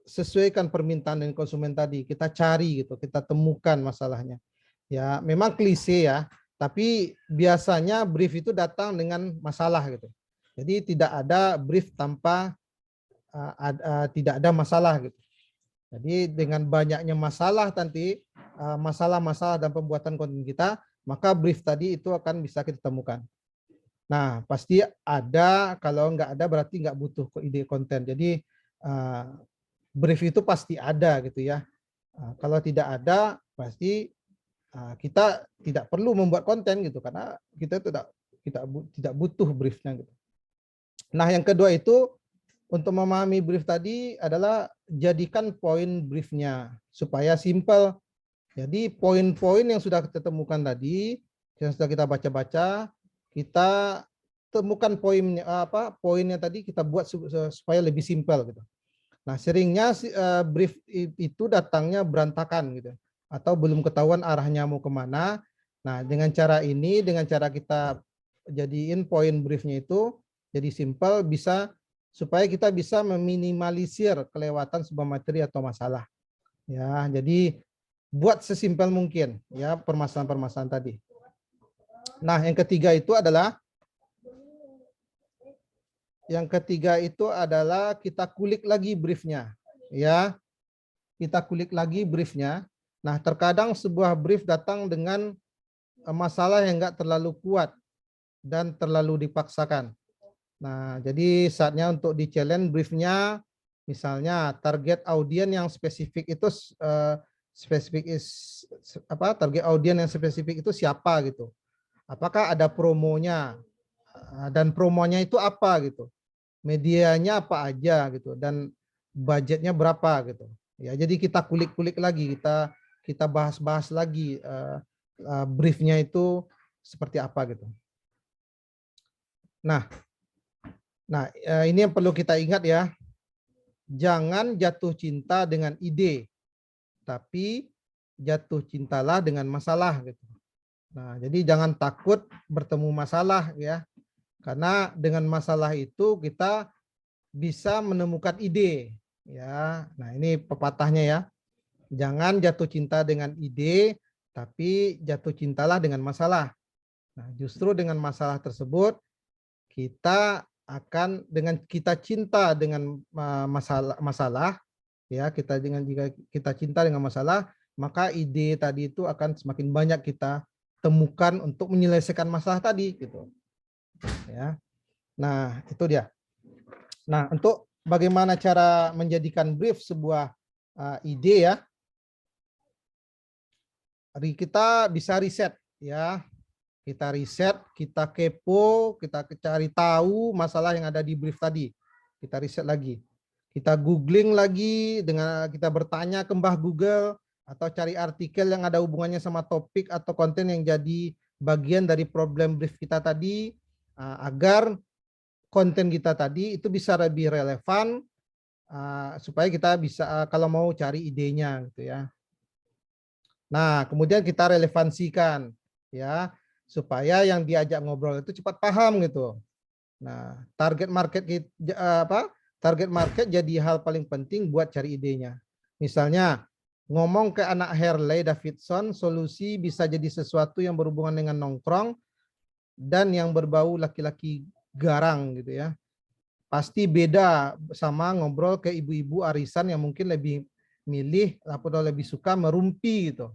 sesuaikan permintaan dari konsumen tadi, kita cari gitu, kita temukan masalahnya. Ya, memang klise ya, tapi biasanya brief itu datang dengan masalah gitu. Jadi tidak ada brief tanpa tidak ada masalah gitu. Jadi dengan banyaknya masalah nanti, masalah-masalah dalam pembuatan konten kita, maka brief tadi itu akan bisa kita temukan. Nah, pasti ada, kalau nggak ada berarti nggak butuh ide konten. Jadi brief itu pasti ada gitu ya. Kalau tidak ada, pasti kita tidak perlu membuat konten gitu, karena kita tidak butuh briefnya gitu. Nah, yang kedua itu untuk memahami brief tadi adalah jadikan poin briefnya supaya simple. Jadi poin-poin yang sudah kita temukan tadi, yang sudah kita baca-baca, kita temukan poinnya tadi kita buat supaya lebih simpel gitu. Nah, seringnya brief itu datangnya berantakan gitu, atau belum ketahuan arahnya mau kemana. Nah, dengan cara ini, dengan cara kita jadiin poin briefnya itu jadi simpel, supaya kita bisa meminimalisir kelewatan sebuah materi atau masalah. Ya, jadi buat sesimpel mungkin ya permasalahan-permasalahan tadi. Nah, yang ketiga itu adalah kita kulik lagi briefnya. Ya, kita kulik lagi briefnya. Nah, terkadang sebuah brief datang dengan masalah yang enggak terlalu kuat dan terlalu dipaksakan. Nah, jadi saatnya untuk di-challenge briefnya, misalnya target audiens yang spesifik itu target audiens yang spesifik itu siapa gitu. Apakah ada promonya, dan promonya itu apa gitu. Medianya apa aja gitu, dan budgetnya berapa gitu. Ya, jadi kita kulik-kulik lagi, kita bahas-bahas lagi briefnya itu seperti apa gitu. Nah, ini yang perlu kita ingat ya. Jangan jatuh cinta dengan ide, tapi jatuh cintalah dengan masalah gitu. Nah, jadi jangan takut bertemu masalah ya. Karena dengan masalah itu kita bisa menemukan ide ya. Nah, ini pepatahnya ya. Jangan jatuh cinta dengan ide, tapi jatuh cintalah dengan masalah. Nah, justru dengan masalah tersebut kita akan, dengan kita cinta dengan masalah ya, jika kita cinta dengan masalah, maka ide tadi itu akan semakin banyak kita temukan untuk menyelesaikan masalah tadi gitu ya. Nah, itu dia. Nah, untuk bagaimana cara menjadikan brief sebuah ide ya, kita bisa riset ya. Kita riset, kita kepo, kita cari tahu masalah yang ada di brief tadi. Kita riset lagi. Kita googling lagi, dengan kita bertanya ke Mbah Google, atau cari artikel yang ada hubungannya sama topik atau konten yang jadi bagian dari problem brief kita tadi, agar konten kita tadi itu bisa lebih relevan, supaya kita bisa kalau mau cari idenya gitu ya. Nah, kemudian kita relevansikan ya, supaya yang diajak ngobrol itu cepat paham gitu. Nah, target market jadi hal paling penting buat cari idenya. Misalnya ngomong ke anak Harley Davidson, solusi bisa jadi sesuatu yang berhubungan dengan nongkrong dan yang berbau laki-laki garang gitu ya. Pasti beda sama ngobrol ke ibu-ibu arisan yang mungkin lebih milih atau lebih suka merumpi gitu.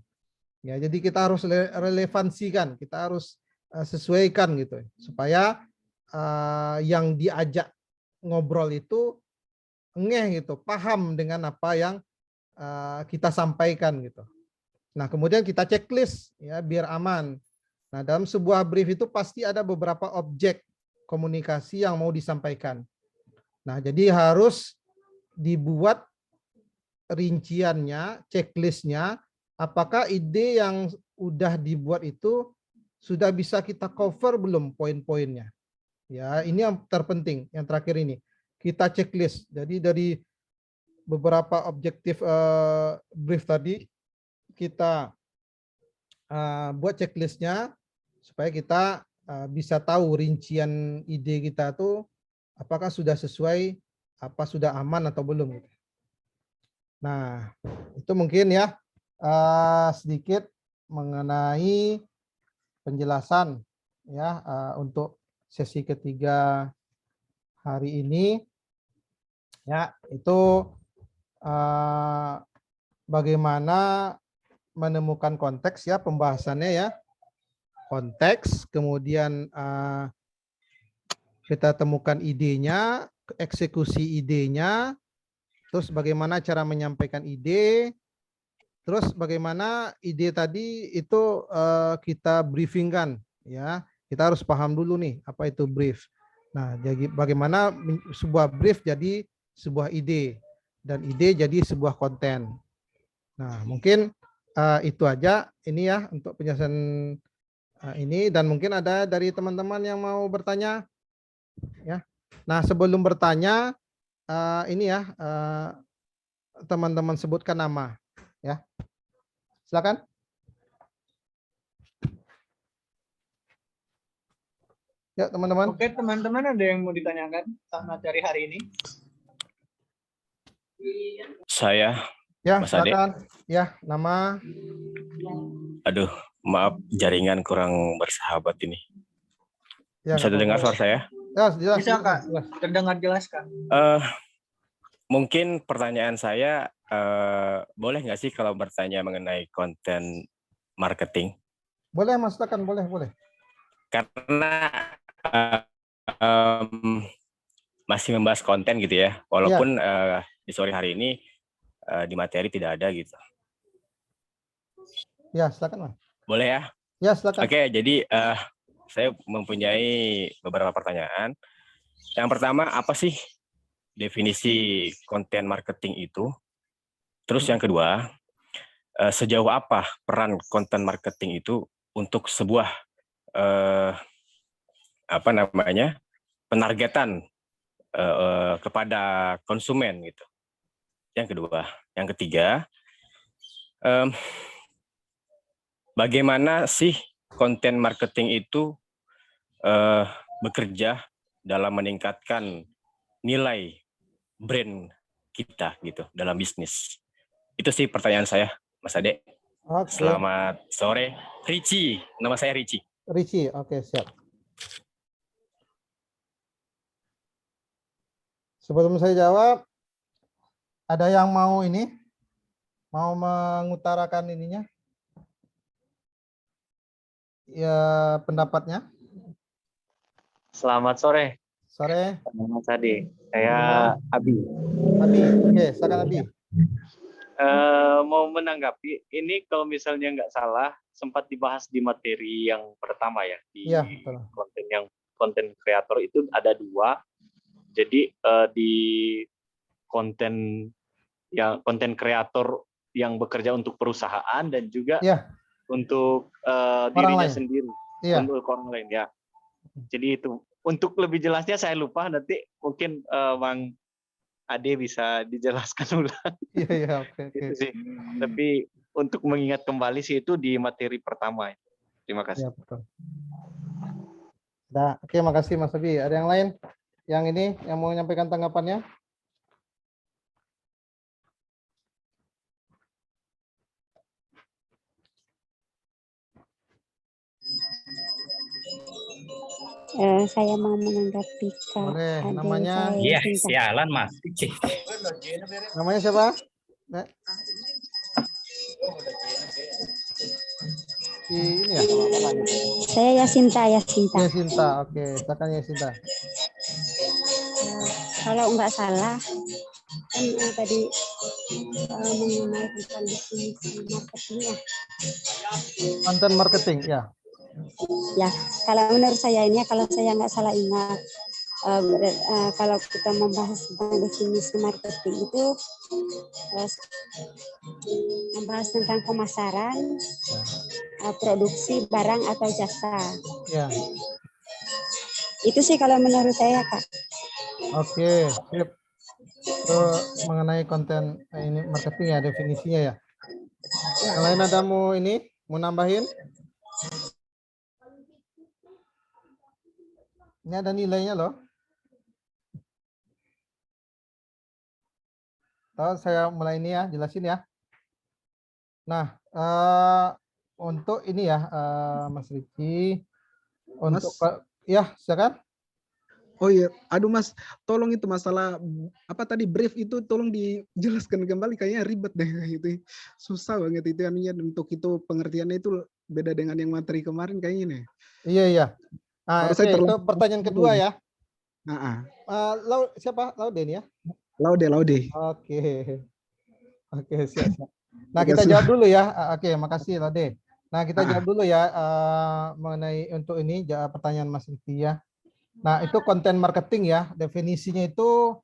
Ya, jadi kita harus relevansikan, kita harus sesuaikan gitu supaya yang diajak ngobrol itu ngeh gitu, paham dengan apa yang kita sampaikan gitu. Nah, kemudian kita checklist ya biar aman. Nah, dalam sebuah brief itu pasti ada beberapa objek komunikasi yang mau disampaikan. Nah, jadi harus dibuat rinciannya, checklistnya, apakah ide yang udah dibuat itu sudah bisa kita cover belum poin-poinnya. Ya, ini yang terpenting, yang terakhir ini. Kita checklist. Jadi dari beberapa objektif brief tadi, kita buat checklistnya supaya kita bisa tahu rincian ide kita tuh apakah sudah sesuai, apa sudah aman atau belum. Nah, itu mungkin ya sedikit mengenai penjelasan ya untuk sesi ketiga hari ini. Ya, itu bagaimana menemukan konteks ya pembahasannya ya. Konteks, kemudian kita temukan idenya, eksekusi idenya, terus bagaimana cara menyampaikan ide, terus bagaimana ide tadi itu kita briefingkan ya. Kita harus paham dulu nih apa itu brief. Nah, jadi bagaimana sebuah brief jadi sebuah ide dan ide jadi sebuah konten. Nah, mungkin itu aja ini ya untuk penjelasan ini, dan mungkin ada dari teman-teman yang mau bertanya ya. Nah, sebelum bertanya ini ya teman-teman sebutkan nama ya. Silakan. Ya, teman-teman. Oke, teman-teman, ada yang mau ditanyakan tentang materi hari ini? Saya, Ya, Mas Ade. silakan. Ya, nama. Aduh, maaf jaringan kurang bersahabat ini. Ya, Bisa nggak terdengar apa-apa. suara saya? Ya, jelas. Bisa, Kak. Jelas. Terdengar jelas, Kak. Mungkin pertanyaan saya, boleh nggak sih kalau bertanya mengenai konten marketing? Boleh, Mas, silakan. Boleh, boleh. Karena masih membahas konten gitu ya, walaupun di sore hari ini di materi tidak ada gitu. Ya, silakan, Mas. Boleh ya? Ya, silakan. Oke, jadi saya mempunyai beberapa pertanyaan. Yang pertama, apa sih definisi konten marketing itu? Terus yang kedua, sejauh apa peran konten marketing itu untuk sebuah penargetan kepada konsumen gitu. Yang kedua, yang ketiga, bagaimana sih konten marketing itu bekerja dalam meningkatkan nilai brand kita gitu dalam bisnis. Itu sih pertanyaan saya, Mas Ade. Oke. Selamat sore, Richie. Nama saya Richie. Richie, oke, siap. Sebelum saya jawab, ada yang mau mengutarakan ininya? Ya, pendapatnya. Selamat sore. Sore. Mas Ade. Saya Abi. Abi, oke, silakan Abi. Mau menanggapi, ini kalau misalnya nggak salah, sempat dibahas di materi yang pertama ya, di konten kreator itu ada 2. Jadi di konten kreator yang bekerja untuk perusahaan dan juga untuk dirinya sendiri, untuk orang lain ya. Jadi itu untuk lebih jelasnya saya lupa, nanti mungkin Bang Ade bisa dijelaskan ulang. Iya, oke. Gitu sih. Tapi untuk mengingat kembali sih itu di materi pertama. Terima kasih. Ya, betul. Nah, oke, makasih Mas Abi. Ada yang lain? Yang ini yang mau menyampaikan tanggapannya? Saya mau menanggapi Kak. Boleh, namanya? Iya, sialan Mas. Namanya siapa? Ini ya? Saya Yasinta. Yasinta, oke. Silakan Yasinta. kalau nggak salah kan tadi mengenai tentang definisi marketing ya. Konten marketing, ya. Ya, kalau menurut saya ini, kalau saya nggak salah ingat, kalau kita membahas tentang definisi marketing itu membahas tentang pemasaran, produksi barang atau jasa. Ya. Itu sih kalau menurut saya, Kak. Oke, sip. Itu mengenai konten ini marketing ya, definisinya ya. Yang lain ada mau nambahin? Ini ada nilainya loh. Tahu saya mulai ini ya, jelasin ya. Nah, untuk ini ya, Mas Riki, untuk ya, silakan. Oh iya, aduh Mas, tolong itu masalah apa tadi brief itu tolong dijelaskan kembali, kayaknya ribet deh itu. Susah banget itu anunya, untuk itu pengertiannya itu beda dengan yang materi kemarin kayaknya nih. Iya. Nah, Harus oke, saya itu pertanyaan kedua ya. Siapa? Lauden ya? Laude. Oke, siap. Nah, kita jawab dulu ya. Oke, makasih Laude. Nah, kita jawab dulu ya mengenai untuk ini pertanyaan Mas Riki ya. Nah, itu konten marketing ya. Definisinya itu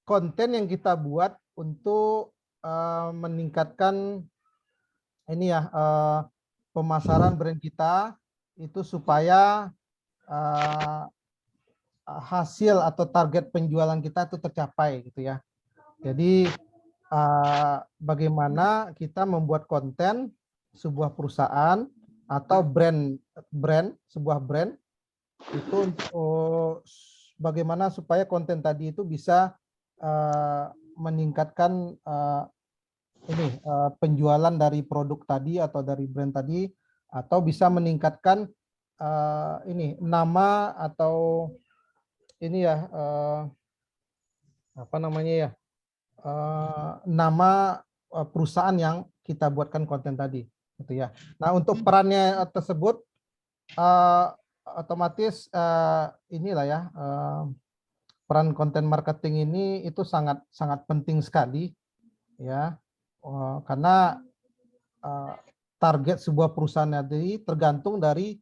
konten yang kita buat untuk meningkatkan ini ya, pemasaran brand kita itu supaya hasil atau target penjualan kita itu tercapai gitu ya. Jadi bagaimana kita membuat konten sebuah perusahaan atau sebuah brand itu bagaimana supaya konten tadi itu bisa meningkatkan penjualan dari produk tadi atau dari brand tadi, atau bisa meningkatkan nama atau ini ya nama perusahaan yang kita buatkan konten tadi gitu ya. Nah, untuk perannya tersebut otomatis inilah ya, peran konten marketing ini itu sangat penting sekali ya, karena target sebuah perusahaan tadi tergantung dari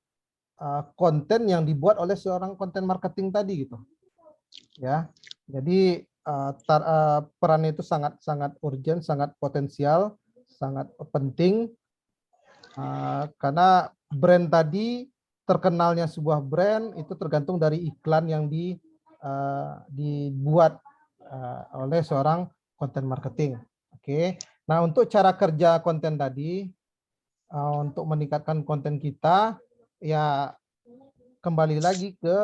konten yang dibuat oleh seorang konten marketing tadi gitu ya. Jadi peran itu sangat urgent, sangat potensial, sangat penting, karena brand tadi, terkenalnya sebuah brand itu tergantung dari iklan yang dibuat oleh seorang konten marketing. Oke. Nah, untuk cara kerja konten tadi, untuk meningkatkan konten kita ya kembali lagi ke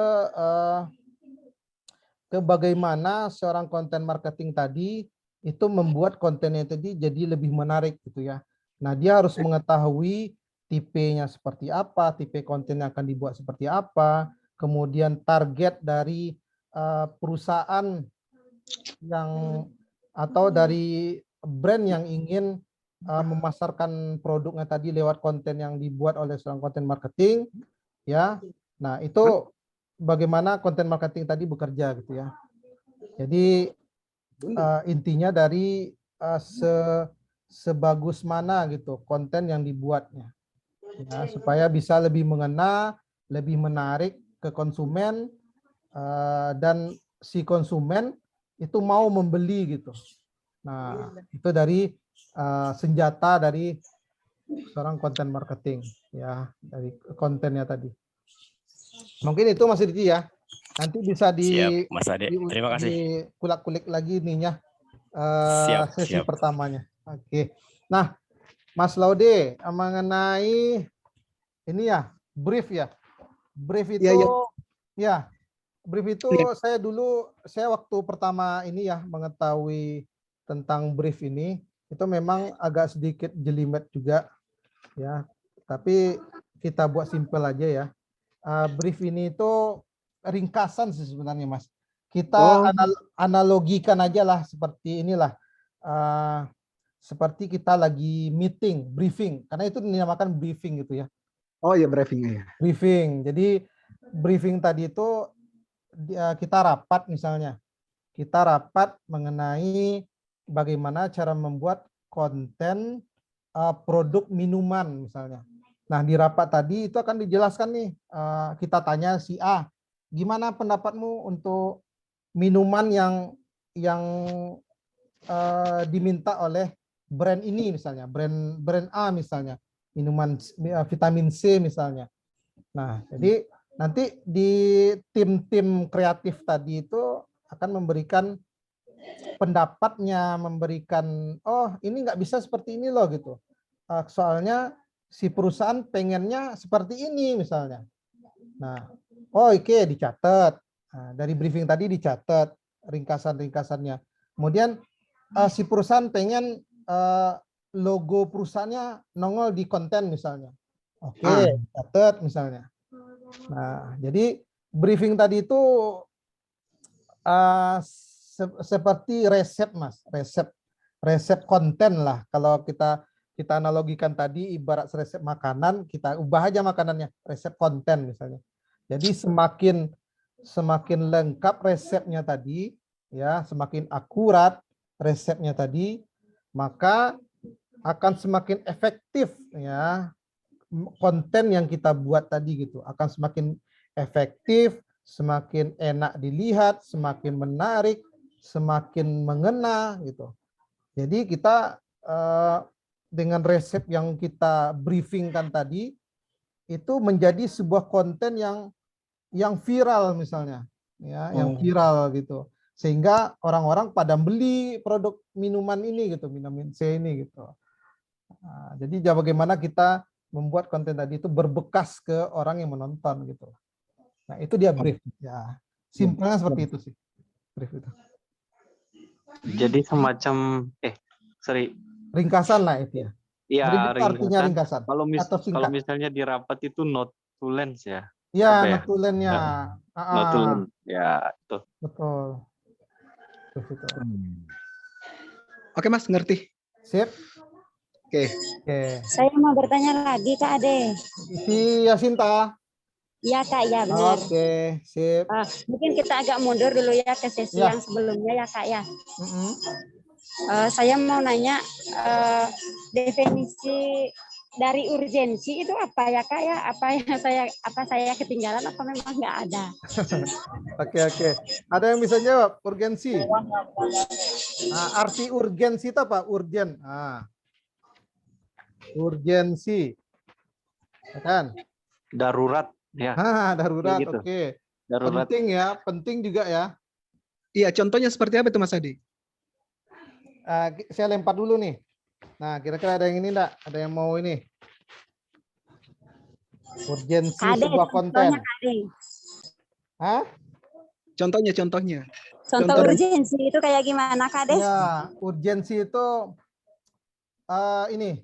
bagaimana seorang konten marketing tadi itu membuat kontennya tadi jadi lebih menarik gitu ya. Nah, dia harus mengetahui tipenya seperti apa, tipe konten yang akan dibuat seperti apa, kemudian target dari perusahaan yang atau dari brand yang ingin memasarkan produknya tadi lewat konten yang dibuat oleh seorang konten marketing ya. Nah, itu bagaimana konten marketing tadi bekerja gitu ya. Jadi intinya dari sebagus mana gitu konten yang dibuatnya ya, supaya bisa lebih mengena, lebih menarik ke konsumen, dan si konsumen itu mau membeli gitu. Nah, itu dari senjata dari seorang konten marketing ya, dari kontennya tadi. Mungkin itu Mas Riki ya. Nanti bisa Siap, Mas Ade. Terima kasih. Kulik-kulik lagi ininya sesi Siap. pertamanya. Oke. Nah, Mas Laude mengenai ini ya, brief ya. Brief itu ya, brief itu saya waktu pertama ini ya mengetahui tentang brief ini itu memang agak sedikit jelimet juga ya. Tapi kita buat simpel aja ya. Brief ini itu ringkasan sih sebenarnya Mas. Kita analogikan aja lah seperti inilah. Seperti kita lagi meeting, briefing. Karena itu dinamakan briefing gitu ya. Oh iya, briefing ya. Briefing. Jadi briefing tadi itu kita rapat misalnya, kita rapat mengenai bagaimana cara membuat konten produk minuman misalnya. Nah, di rapat tadi itu akan dijelaskan nih, kita tanya si A, gimana pendapatmu untuk minuman yang diminta oleh brand ini misalnya, brand A misalnya, minuman vitamin C misalnya. Nah, jadi nanti di tim-tim kreatif tadi itu akan memberikan pendapatnya, memberikan, oh ini nggak bisa seperti ini loh gitu. Soalnya si perusahaan pengennya seperti ini misalnya. Nah, oh oke, dicatat. Nah, dari briefing tadi dicatat ringkasan-ringkasannya. Kemudian si perusahaan pengen logo perusahaannya nongol di konten misalnya. Oke, catat misalnya. Nah, jadi briefing tadi itu seperti resep, Mas, resep konten lah. Kalau kita analogikan tadi ibarat resep makanan, kita ubah aja makanannya, resep konten misalnya. Jadi semakin lengkap resepnya tadi, ya, semakin akurat resepnya tadi, maka akan semakin efektif ya konten yang kita buat tadi gitu, akan semakin efektif, semakin enak dilihat, semakin menarik, semakin mengena gitu. Jadi kita dengan resep yang kita briefingkan tadi itu menjadi sebuah konten yang viral misalnya, ya, yang viral gitu, sehingga orang-orang pada beli produk minuman ini gitu, vitamin C ini gitu. Nah, jadi bagaimana kita membuat konten tadi itu berbekas ke orang yang menonton gitu. Nah, itu dia brief ya. Simpelnya seperti itu sih. Brief itu. Jadi semacam ringkasan lah itu ya. Iya, artinya ringkasan. Kalau misalnya di rapat itu notulenz ya. Ya, notulennya. Notulen. Ya, itu. Betul. Oke, Mas, ngerti. Sip. Oke. Saya mau bertanya lagi Kak Ade. Si Yasinta. Iya Kak, ya benar. Oke, sip. Mungkin kita agak mundur dulu ya ke sesi yang sebelumnya ya Kak ya. Saya mau nanya definisi dari urgensi itu apa ya Kak ya? Apa saya ketinggalan apa memang nggak ada? Oke. Ada yang bisa jawab urgensi? Nah, arti urgensi itu apa? Urgen. Nah. Urgensi. Kan? Darurat ya. Darurat. Gitu. Oke. Darurat. Penting ya, penting juga ya. Iya, contohnya seperti apa itu Mas Adi? Saya lempar dulu nih. Nah, kira-kira ada yang ini enggak? Ada yang mau ini? Urgensi sebuah konten. Hah? Contohnya. Contoh urgensi itu kayak gimana Kak Des? Ya, urgensi itu ini.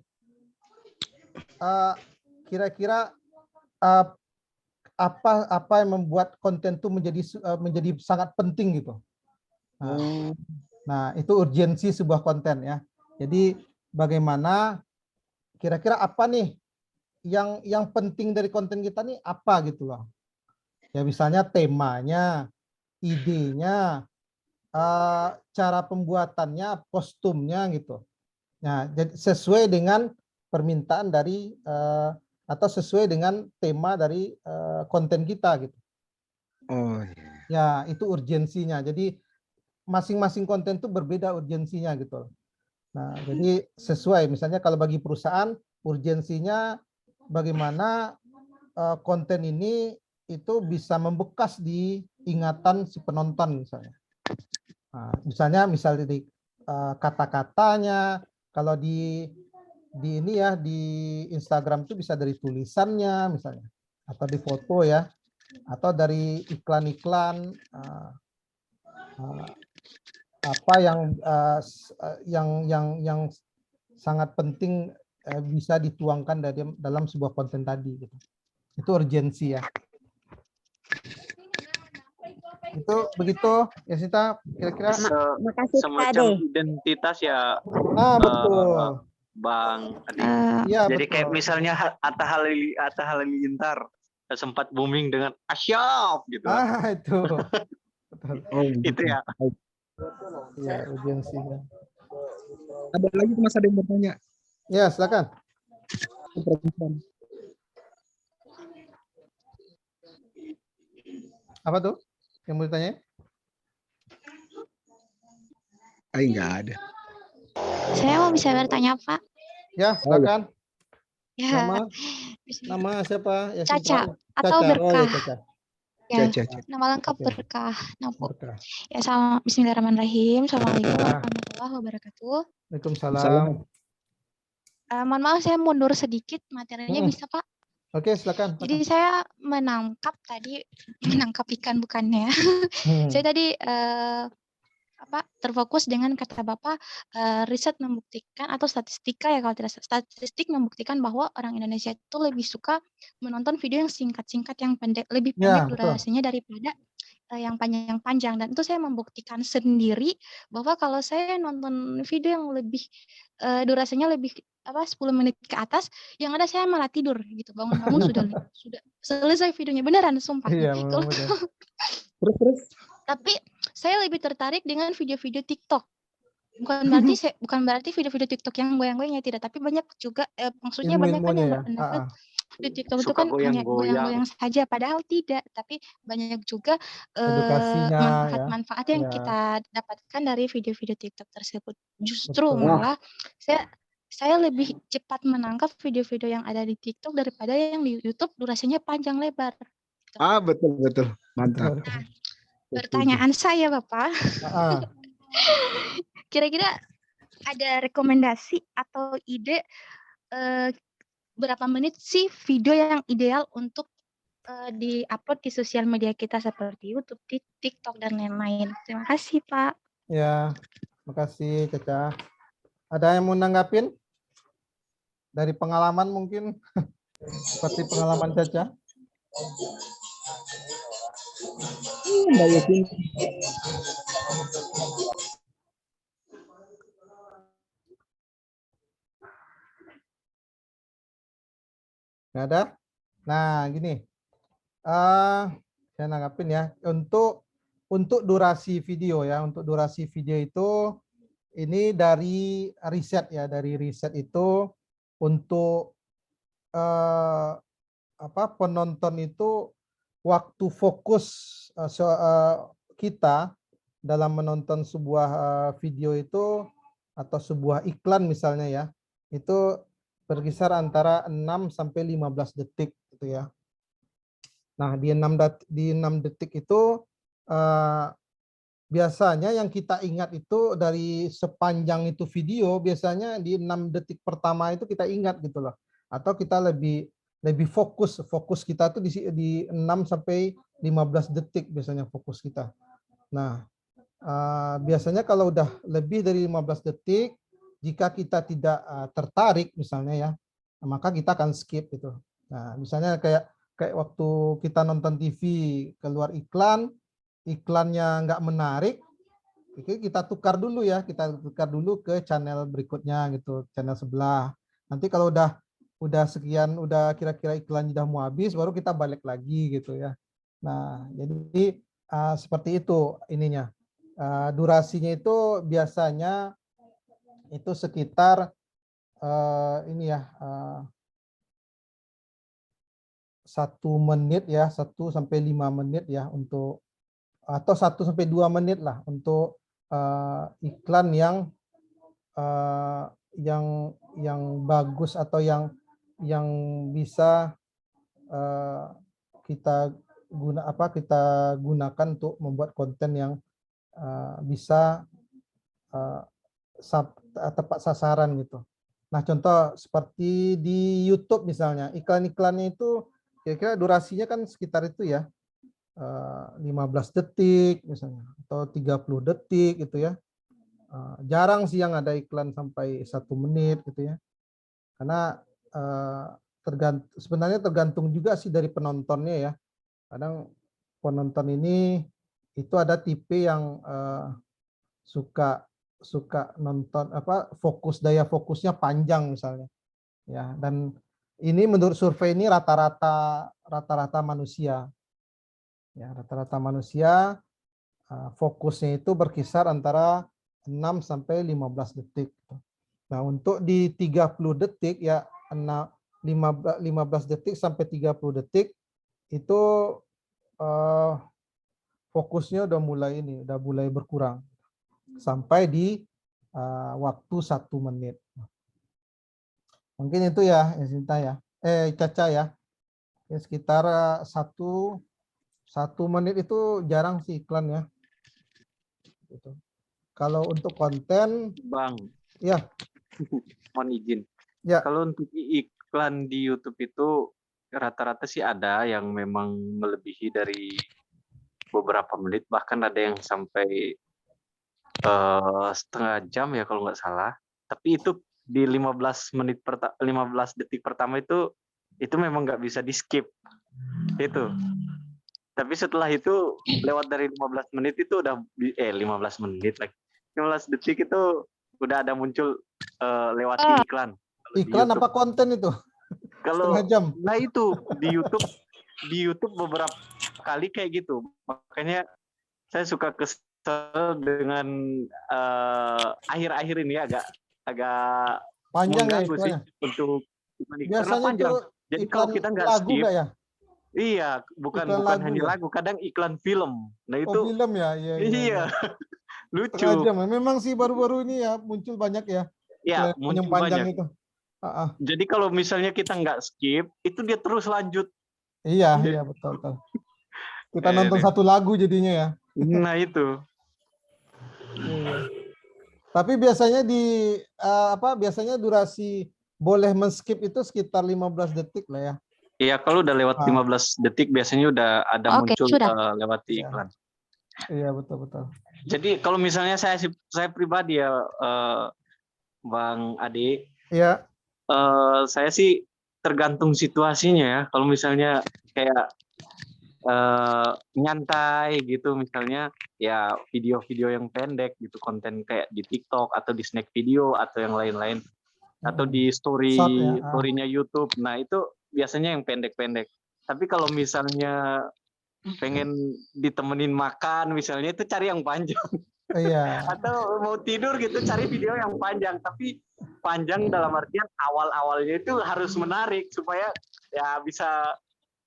Kira-kira apa yang membuat konten itu menjadi sangat penting gitu. Nah, itu urgensi sebuah konten ya. Jadi bagaimana kira-kira apa nih yang penting dari konten kita nih apa gitu loh. Ya misalnya temanya, idenya, cara pembuatannya, kostumnya gitu. Nah, jadi sesuai dengan permintaan dari atau sesuai dengan tema dari konten kita gitu. Oh ya. Ya, itu urgensinya. Jadi masing-masing konten itu berbeda urgensinya gitu. Nah, jadi sesuai misalnya kalau bagi perusahaan urgensinya bagaimana konten ini itu bisa membekas di ingatan si penonton misalnya. Nah, misalnya di kata-katanya, kalau di ini ya di Instagram itu bisa dari tulisannya misalnya, atau di foto ya, atau dari iklan-iklan apa yang sangat penting bisa dituangkan dalam sebuah konten tadi gitu. Itu urgensi ya. Itu begitu ya Sita kira-kira. Semacam identitas ya. Betul. Bang Adi. Iya, jadi betul. kayak misalnya Atta Halilintar sempat booming dengan asyap gitu. Itu. Betul. Itu ya. Ya, urgensinya. Ada lagi Mas, ada yang bertanya? Ya, silakan. Apa tuh yang mau ditanya? Enggak ada. Saya mau bisa bertanya, Pak. Ya, silakan. Ya. Nama siapa? Ya, Caca Caca. atau Oh, Berkah. ya, Caca. Ya, Caca. nama lengkap Berkah. Berkah. Ya, sama Bismillahirrahmanirrahim. Assalamualaikum warahmatullahi wabarakatuh. Waalaikumsalam. Mohon maaf saya mundur sedikit, materinya bisa Pak? Oke, silakan. Jadi saya menangkap ikan bukannya. Saya tadi terfokus dengan kata Bapak riset membuktikan atau statistika ya kalau tidak statistik membuktikan bahwa orang Indonesia itu lebih suka menonton video yang singkat-singkat yang pendek, lebih pendek durasinya daripada yang panjang-panjang, dan itu saya membuktikan sendiri bahwa kalau saya nonton video yang lebih durasinya lebih 10 menit ke atas, yang ada saya malah tidur gitu, bangun-bangun sudah selesai videonya, beneran sumpah. Iya, Terus tapi saya lebih tertarik dengan video-video TikTok. Bukan berarti video-video TikTok yang goyang-goyangnya tidak, tapi banyak juga maksudnya banyak kan yang berpendapat di TikTok itu kan hanya goyang-goyang saja, padahal tidak, tapi banyak juga manfaat-manfaat yang kita dapatkan dari video-video TikTok tersebut. Justru malah saya lebih cepat menangkap video-video yang ada di TikTok daripada yang di YouTube durasinya panjang lebar. Gitu. Betul. Mantap. Nah, pertanyaan saya Bapak, kira-kira ada rekomendasi atau ide berapa menit sih video yang ideal untuk di-upload di sosial media kita seperti YouTube, TikTok, dan lain-lain? Terima kasih Pak. Ya, terima kasih Caca. Ada yang mau nanggapin? Dari pengalaman mungkin, seperti pengalaman Caca? Mbak Yakin. Nggak ada? Nah, gini. Saya nanggapin ya. Untuk durasi video ya, untuk durasi video itu ini dari riset ya, dari riset itu untuk penonton itu waktu fokus kita dalam menonton sebuah video itu atau sebuah iklan misalnya ya, itu berkisar antara 6 sampai 15 detik gitu ya. Nah, di 6 detik itu biasanya yang kita ingat itu dari sepanjang itu video, biasanya di 6 detik pertama itu kita ingat gitu loh. Atau kita lebih fokus kita tuh di 6 sampai 15 detik biasanya fokus kita. Nah, biasanya kalau udah lebih dari 15 detik, jika kita tidak tertarik misalnya ya, maka kita akan skip gitu. Nah, misalnya kayak waktu kita nonton TV keluar iklannya nggak menarik, kita tukar dulu ya, kita tukar dulu ke channel berikutnya gitu, channel sebelah. Nanti kalau udah sekian, udah kira-kira iklan udah mau habis, baru kita balik lagi gitu ya. Nah, jadi seperti itu ininya. Durasinya itu biasanya itu sekitar 1 menit ya, 1 sampai 5 menit ya untuk, atau 1 sampai 2 menit lah untuk iklan yang bagus atau yang bisa kita gunakan untuk membuat konten yang bisa tepat sasaran gitu. Nah, contoh seperti di YouTube misalnya, iklan-iklannya itu kira-kira durasinya kan sekitar itu ya, 15 detik misalnya, atau 30 detik gitu ya. Jarang sih yang ada iklan sampai 1 menit gitu ya. Karena sebenarnya tergantung juga sih dari penontonnya ya. Kadang penonton ini itu ada tipe yang suka nonton daya fokusnya panjang misalnya ya, dan ini menurut survei ini rata-rata rata-rata manusia. Ya, rata-rata manusia fokusnya itu berkisar antara 6 sampai 15 detik. Nah, untuk di 30 detik ya 15 detik sampai 30 detik itu fokusnya udah mulai berkurang sampai di waktu 1 menit. Mungkin itu ya, Sinta ya. Caca ya. Sekitar 1 menit itu jarang sih iklan ya. Gitu. Kalau untuk konten, Bang, ya. mohon izin. Ya. Kalau untuk iklan di YouTube itu rata-rata sih ada yang memang melebihi dari beberapa menit, bahkan ada yang sampai setengah jam ya kalau nggak salah. Tapi itu di 15 detik pertama itu memang nggak bisa di skip itu. Tapi setelah itu lewat dari 15 menit itu udah 15 menit lagi. 15 detik itu udah ada muncul lewati iklan. Iklan apa konten itu? Kalau setengah jam. Nah itu di YouTube beberapa kali kayak gitu. Makanya saya suka kesel dengan akhir-akhir ini agak panjang ya mengganggu sih iklannya. untuk Biasanya panjang. Jadi kalau kita nggak skip, ya? Iya, bukan hanya lagu, kadang iklan film. Nah itu film ya, iya. Lucu. Setengah jam. Memang sih baru-baru ini ya muncul banyak ya. Ya, Yang muncul panjang banyak. itu. Jadi kalau misalnya kita nggak skip, itu dia terus lanjut. Iya betul. Kita nonton satu lagu jadinya ya. Nah itu. Iya. Tapi biasanya biasanya durasi boleh men-skip itu sekitar 15 detik lah ya. Iya, kalau udah lewat 15 detik biasanya udah ada muncul lewati iklan. Iya, betul. Jadi kalau misalnya saya pribadi ya, Bang Ade, iya. Saya sih tergantung situasinya ya. Kalau misalnya kayak nyantai gitu, misalnya ya video-video yang pendek gitu, konten kayak di TikTok atau di snack video atau yang lain-lain, atau di story-nya YouTube. Nah itu biasanya yang pendek-pendek. Tapi kalau misalnya pengen ditemenin makan misalnya, itu cari yang panjang. Iya. Atau mau tidur gitu, cari video yang panjang. Tapi panjang dalam artian awal-awalnya itu harus menarik supaya ya bisa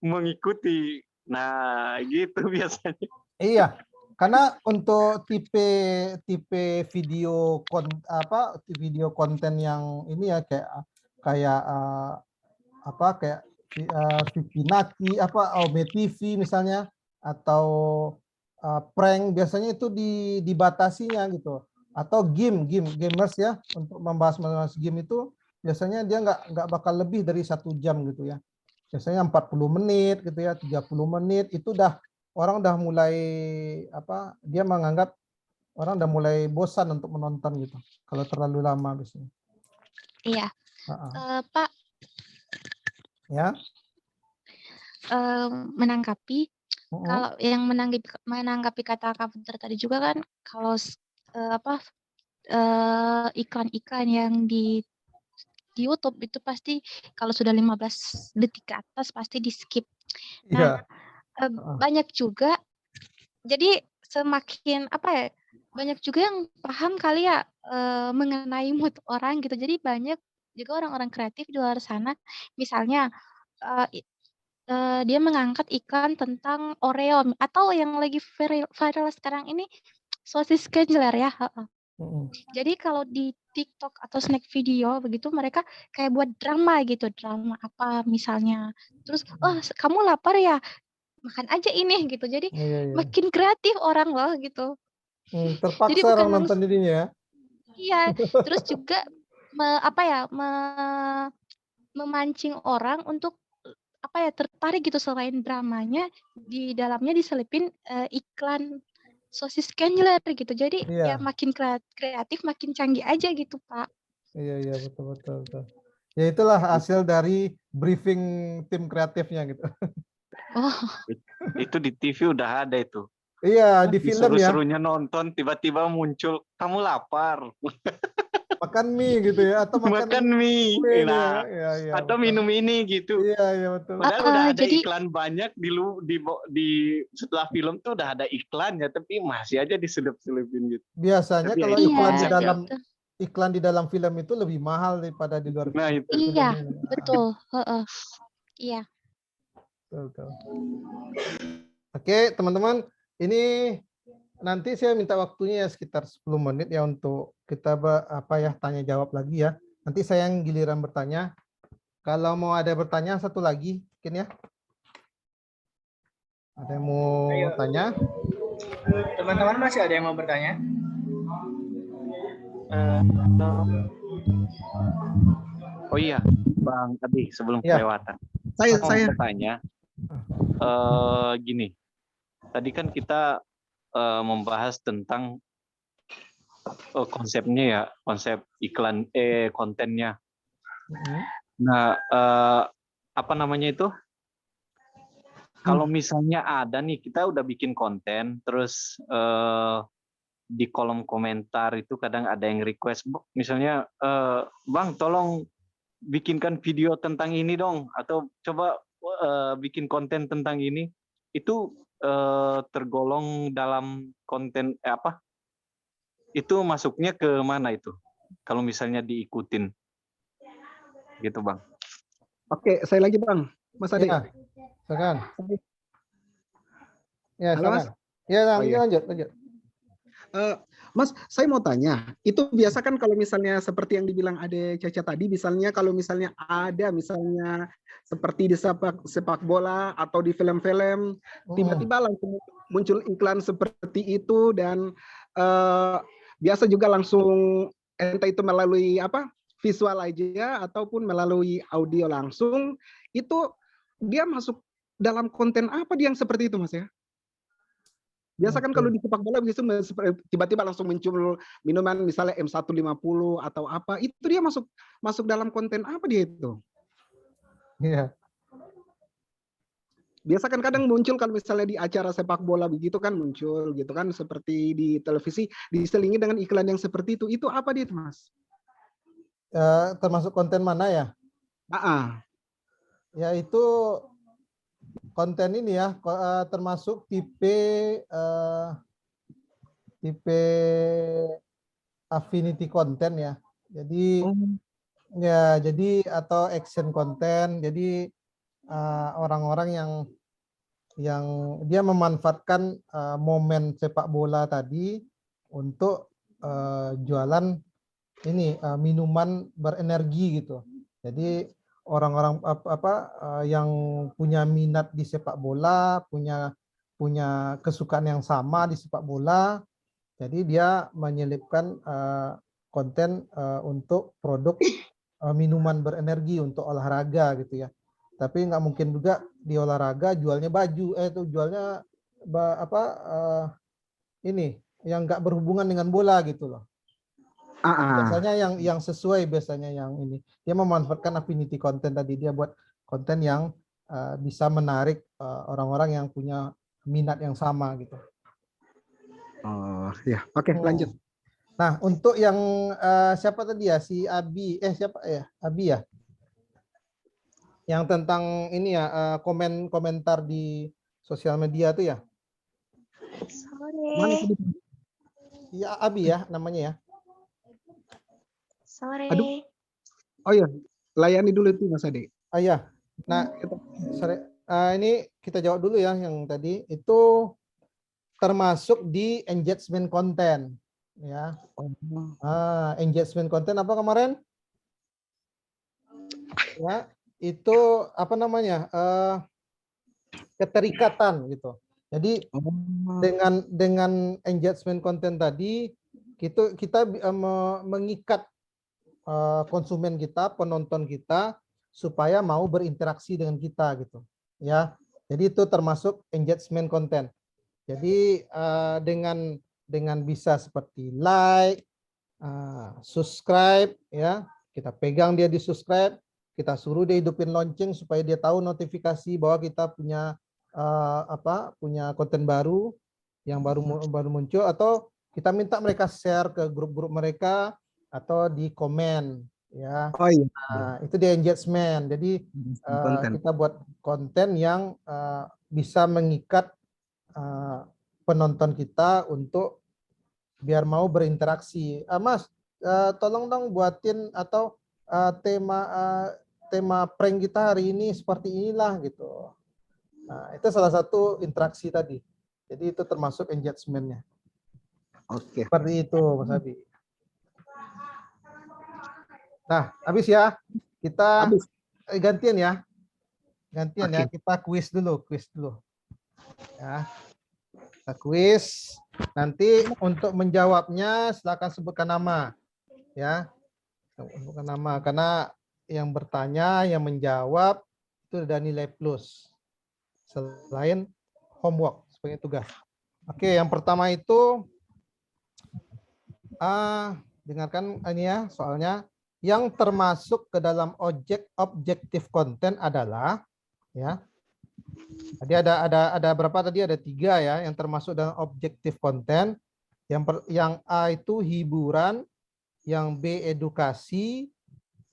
mengikuti. Nah gitu biasanya. Iya. Karena untuk tipe video video konten yang ini ya kayak Vikinaki Ome TV misalnya, atau prank, biasanya itu dibatasinya gitu. Atau gamers ya, untuk membahas game itu biasanya dia nggak bakal lebih dari 1 jam gitu ya. Biasanya 40 menit gitu ya, 30 menit itu orang udah mulai dia menganggap orang udah mulai bosan untuk menonton gitu. Kalau terlalu lama biasanya. Iya. Pak. Ya. Menanggapi kalau yang menanggapi kata Kapunter tadi juga kan, kalau iklan-iklan yang di YouTube itu pasti kalau sudah 15 detik ke atas pasti di skip. Nah, banyak juga, jadi semakin banyak juga yang paham kali ya mengenai mood orang gitu. Jadi banyak juga orang-orang kreatif di luar sana, misalnya dia mengangkat iklan tentang Oreo atau yang lagi viral sekarang ini sosis Kengler ya. Jadi kalau di TikTok atau snack video begitu, mereka kayak buat drama gitu, drama apa misalnya. Terus, kamu lapar ya, makan aja ini gitu. Jadi makin kreatif orang loh gitu. Terpaksa jadi orang nonton dirinya ya. Iya, terus juga memancing orang untuk tertarik gitu, selain dramanya di dalamnya diselipin iklan sosis Kengler gitu. Jadi ya makin kreatif, makin canggih aja gitu, Pak. Iya betul. Ya itulah hasil dari briefing tim kreatifnya gitu. Itu di TV udah ada itu. Iya, di film ya. Seru-serunya nonton, tiba-tiba muncul, kamu lapar. makan mie gitu ya, atau makan mie. kue nih Nah, ya, ya, atau betul. minum ini gitu. Iya betul. Padahal udah ada Jadi iklan banyak di setelah film tuh udah ada iklannya, tapi masih aja diselip-selipin gitu. Biasanya Tapi ya kalau itu iklan di konsepnya. dalam film itu lebih mahal daripada di luar Nah, itu. iya, film. betul. Iya. Betul. Oke, teman-teman, ini nanti saya minta waktunya ya sekitar 10 menit ya untuk kita tanya jawab lagi ya. Nanti saya yang giliran bertanya. Kalau mau ada bertanya satu lagi, mungkin ya. Ada yang mau tanya? Teman-teman masih ada yang mau bertanya? Oh iya, Bang Adi, sebelum Ya. kelewatan. Saya mau bertanya, gini. Tadi kan kita membahas tentang konsepnya ya, konsep iklan kontennya. Nah, apa namanya itu? Kalau misalnya ada nih, kita udah bikin konten, terus di kolom komentar itu kadang ada yang request, misalnya, Bang, tolong bikinkan video tentang ini dong, atau coba bikin konten tentang ini. Itu tergolong dalam konten itu masuknya ke mana itu? Kalau misalnya diikutin, gitu Bang. Oke, saya lagi Bang, Mas Adi. Ya, silakan. Ya, Halo Mas. Ya, Oh, iya. lanjut. Mas, saya mau tanya, itu biasa kan kalau misalnya seperti yang dibilang Ade Caca tadi, misalnya kalau misalnya ada misalnya seperti di sepak bola atau di film-film, tiba-tiba langsung muncul iklan seperti itu dan biasa juga langsung entah itu melalui visual aja ataupun melalui audio langsung, itu dia masuk dalam konten apa dia yang seperti itu Mas ya? Biasa kan kalau di sepak bola begitu tiba-tiba langsung muncul minuman misalnya M150 atau apa, itu dia masuk dalam konten apa dia itu? Iya. Biasa kan kadang muncul kalau misalnya di acara sepak bola begitu kan muncul gitu kan, seperti di televisi diselingi dengan iklan yang seperti itu. Itu apa dia itu Mas? Termasuk konten mana ya? Ya itu konten ini ya, termasuk tipe affinity content ya. Jadi atau action content. Jadi orang-orang yang dia memanfaatkan momen sepak bola tadi untuk jualan ini minuman berenergi gitu. Jadi orang-orang yang punya minat di sepak bola, punya kesukaan yang sama di sepak bola, jadi dia menyelipkan konten untuk produk minuman berenergi untuk olahraga gitu ya. Tapi nggak mungkin juga di olahraga jualnya baju, itu jualnya ini yang nggak berhubungan dengan bola gitu loh. Biasanya yang sesuai biasanya yang ini. Dia memanfaatkan affinity content tadi, dia buat konten yang bisa menarik orang-orang yang punya minat yang sama gitu. Oh ya, oke, lanjut. Nah, untuk yang siapa tadi ya, si Abi, siapa ya, Abi ya, yang tentang ini ya, komentar di sosial media tuh ya. Sore. Ya Abi ya namanya ya. Sore. Aduh. Oh iya, layani dulu itu Mas Ade. Oh iya. Nah, ini kita jawab dulu ya yang tadi itu termasuk di engagement content ya. Engagement content apa kemarin? Ya, itu apa namanya? Keterikatan gitu. Jadi dengan engagement content tadi kita mengikat konsumen kita, penonton kita supaya mau berinteraksi dengan kita gitu ya. Jadi itu termasuk engagement content. Jadi dengan bisa seperti like, subscribe ya, kita pegang dia di subscribe, kita suruh dia hidupin lonceng supaya dia tahu notifikasi bahwa kita punya punya konten baru yang baru muncul, atau kita minta mereka share ke grup-grup mereka atau di komen ya. Oh iya. Nah, itu di engagement. Jadi Konten. kita buat konten yang bisa mengikat penonton kita untuk biar mau berinteraksi. Mas, tolong dong buatin atau tema prank kita hari ini seperti inilah gitu. Nah, itu salah satu interaksi tadi. Jadi itu termasuk engagement-nya. Oke. Seperti itu, Mas Abi. Nah, habis ya. Kita gantian ya. Gantian ya, kita kuis dulu, Ya. Kita kuis. Nanti untuk menjawabnya silakan sebutkan nama. Ya. Sebutkan nama karena yang bertanya, yang menjawab itu ada nilai plus. Selain homework sebagai tugas. Oke, yang pertama itu dengarkan ini ya, soalnya yang termasuk ke dalam objektif konten adalah ya. Tadi ada berapa tadi? Ada 3 ya yang termasuk dalam objektif konten. Yang A itu hiburan, yang B edukasi,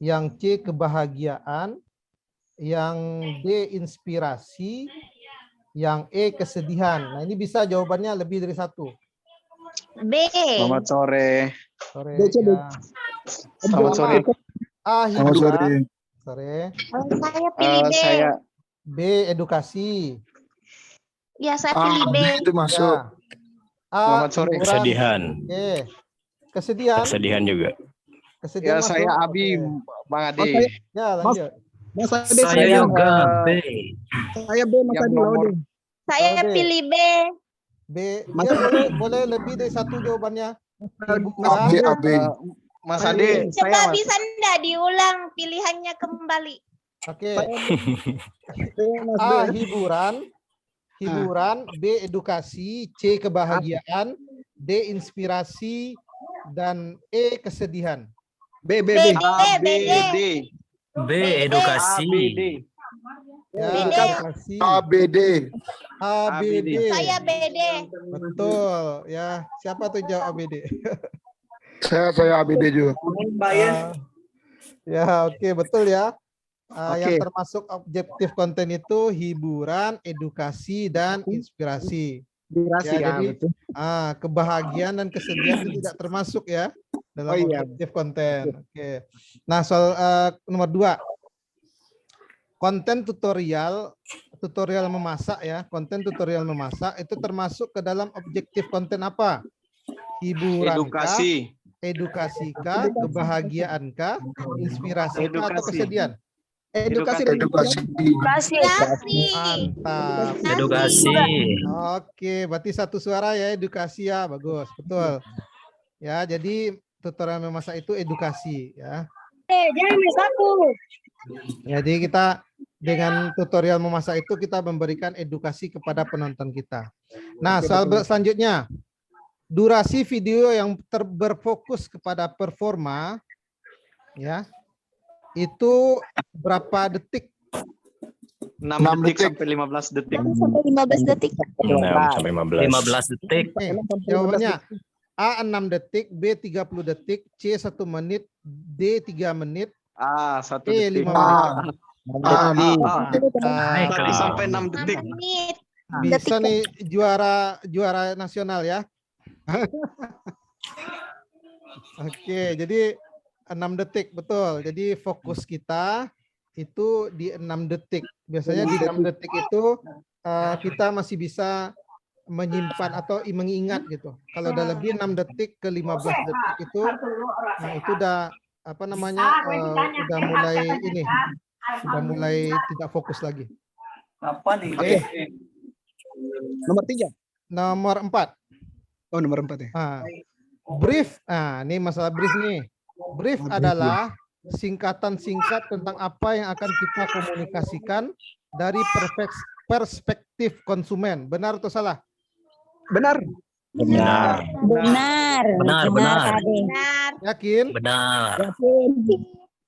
yang C kebahagiaan, yang D inspirasi, yang E kesedihan. Nah, ini bisa jawabannya lebih dari 1. B. Selamat sore. Sore. B. Ya. Selamat sore. A hiburan. Sore. Saya pilih B. Saya B edukasi. Ya, saya pilih B. Itu masuk. Ya. A Selamat sore. hiburan. Kesedihan. Oke. Kesedihan. Kesedihan juga. Kesedihan ya saya masuk. Abi, Oke. Bang Ade. Ya, lanjut. Mas Ade, Saya juga B. Saya B, Mas Yang Ade. nomor- Laude. Saya B. pilih B. B. Ya, boleh lebih dari 1 jawabannya. Hiburan. AB. Mas Ade, Coba saya Mas. bisa enggak diulang pilihannya kembali? Oke. Mas B. A hiburan, B edukasi, C kebahagiaan, D inspirasi, dan E kesedihan. B, B, B, B. A, B, D. B. Edukasi. A, B, D. Ya, BD. edukasi. ABD. ABD. Saya BD. Betul. Ya, siapa tuh jawab ABD? Saya ABD juga. Ya, oke, betul ya. Yang Oke. termasuk objektif konten itu hiburan, edukasi, dan inspirasi. Durasi Ya, ya, jadi betul. kebahagiaan dan kesedihan itu tidak termasuk ya dalam Oh, iya. objektif konten. Oke. Nah, soal nomor 2. Konten tutorial memasak ya. Konten tutorial memasak itu termasuk ke dalam objektif konten apa? Hiburan Edukasi. edukasi kah, kebahagiaan kah, inspirasi kah, atau Edukasi. kesedihan? Edukasi. Edukasi. Mantap. Edukasi. Oke, berarti 1 suara ya, edukasi ya, bagus, betul. Ya, jadi tutorial memasak itu edukasi ya. Jangan satu. Jadi kita dengan tutorial memasak itu kita memberikan edukasi kepada penonton kita. Nah, soal selanjutnya, durasi video yang berfokus kepada performa, ya, itu berapa detik? 6 detik sampai 15 detik. sampai 15 detik. 6 sampai 15. 15 detik. Jawabannya A 6 detik, B 30 detik, C 1 menit, D 3 menit, A, 1 E detik. 5 menit. Tadi sampai 6 detik. Menit. Bisa nih juara nasional ya. Oke, jadi 6 detik betul. Jadi fokus kita itu di 6 detik. Biasanya di 6 detik itu kita masih bisa menyimpan atau mengingat gitu. Kalau udah lebih 6 detik ke 15 detik itu, nah itu udah apa namanya udah mulai ini, sudah mulai tidak fokus lagi. Apa nih? Oke. Nomor 3. Nomor 4. Oh, nomor 4 ya. Brief. Nah, ini masalah brief nih. Brief adalah singkatan singkat tentang apa yang akan kita komunikasikan dari perspektif konsumen. Benar atau salah? Benar. Benar. Benar. Benar, benar. Benar. Yakin? Benar.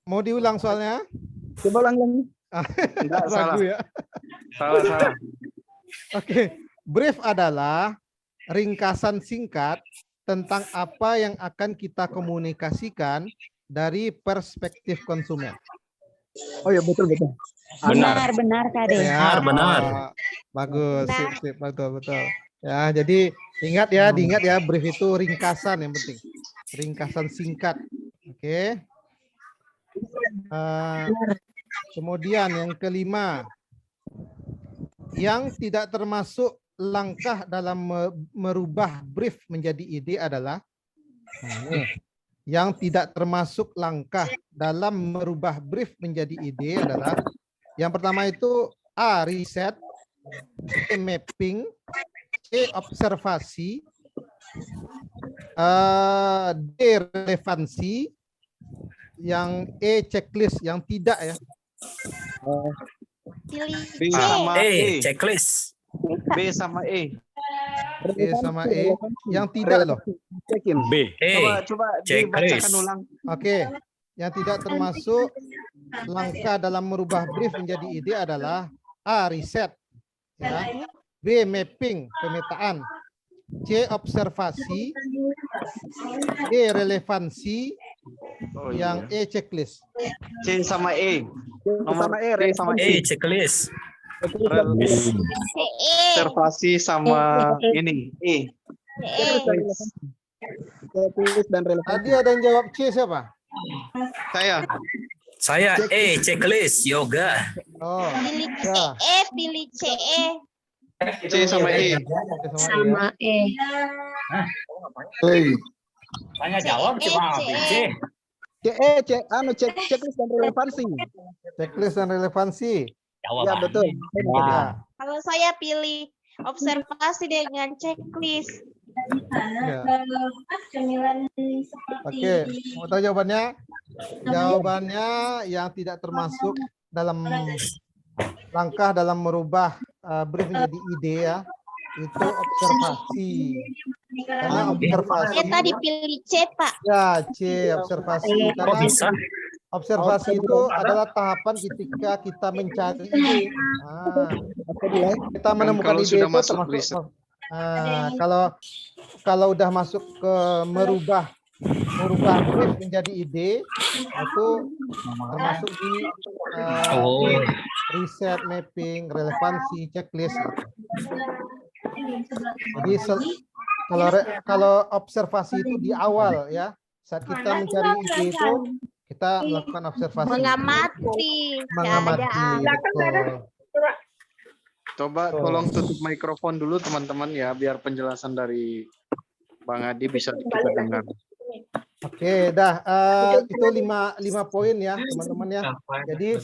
Mau diulang soalnya? Coba ulang lagi. Enggak, salah. Ragu ya. Salah. Oke. Brief adalah ringkasan singkat tentang apa yang akan kita komunikasikan dari perspektif konsumen. Oh ya, betul. Benar, Kak Ade. Ya, Benar. bagus, sip, betul. Ya, jadi diingat ya, brief itu ringkasan yang penting, ringkasan singkat. Oke. Kemudian yang kelima, yang tidak termasuk langkah dalam merubah brief menjadi ide adalah yang tidak termasuk langkah dalam merubah brief menjadi ide adalah yang pertama itu A. Riset, B. Mapping, C. Observasi, D. Relevansi, yang E. Checklist, yang tidak ya. Pilih B sama E. Checklist. B sama E. B sama E, yang tidak loh. B. Coba Checklist. dibacakan ulang. Oke, yang tidak termasuk langkah dalam merubah brief menjadi ide adalah A. Riset, ya. B. Mapping, pemetaan, C. Observasi, D. Relevansi, yang E. Checklist. C sama E. Nomor D sama E. E. Checklist. Observasi sama ini E. Checklist dan relevansi. Tadi ada yang jawab C siapa? Saya. Saya E. Checklist. Yoga. Oh, Pilih ya. CE, pilih CE. C sama E. Sama E. Tanya jawab cuma C. Checklist dan relevansi. Checklist dan relevansi. Jawab. Ya, betul. Ya. Kalau saya pilih observasi dengan checklist. Ya. Oke, mau tahu jawabannya? Jawabannya yang tidak termasuk dalam langkah dalam merubah brief menjadi ide ya, itu observasi. Karena observasi. Saya tadi pilih C, Pak. Ya, C, observasi. Karena observasi itu adalah tahapan ketika kita mencari ide. Kita menemukan ide itu termasuk. Kalau udah masuk ke merubah brief menjadi ide, itu termasuk di riset, mapping, relevansi, checklist. Jadi kalau observasi itu di awal ya, saat kita mencari ide itu kita melakukan observasi. Mengamati. Betul. Coba tolong tutup mikrofon dulu teman-teman ya, biar penjelasan dari Bang Adi bisa kita dengar. Oke, dah itu 5 poin ya teman-teman ya. Jadi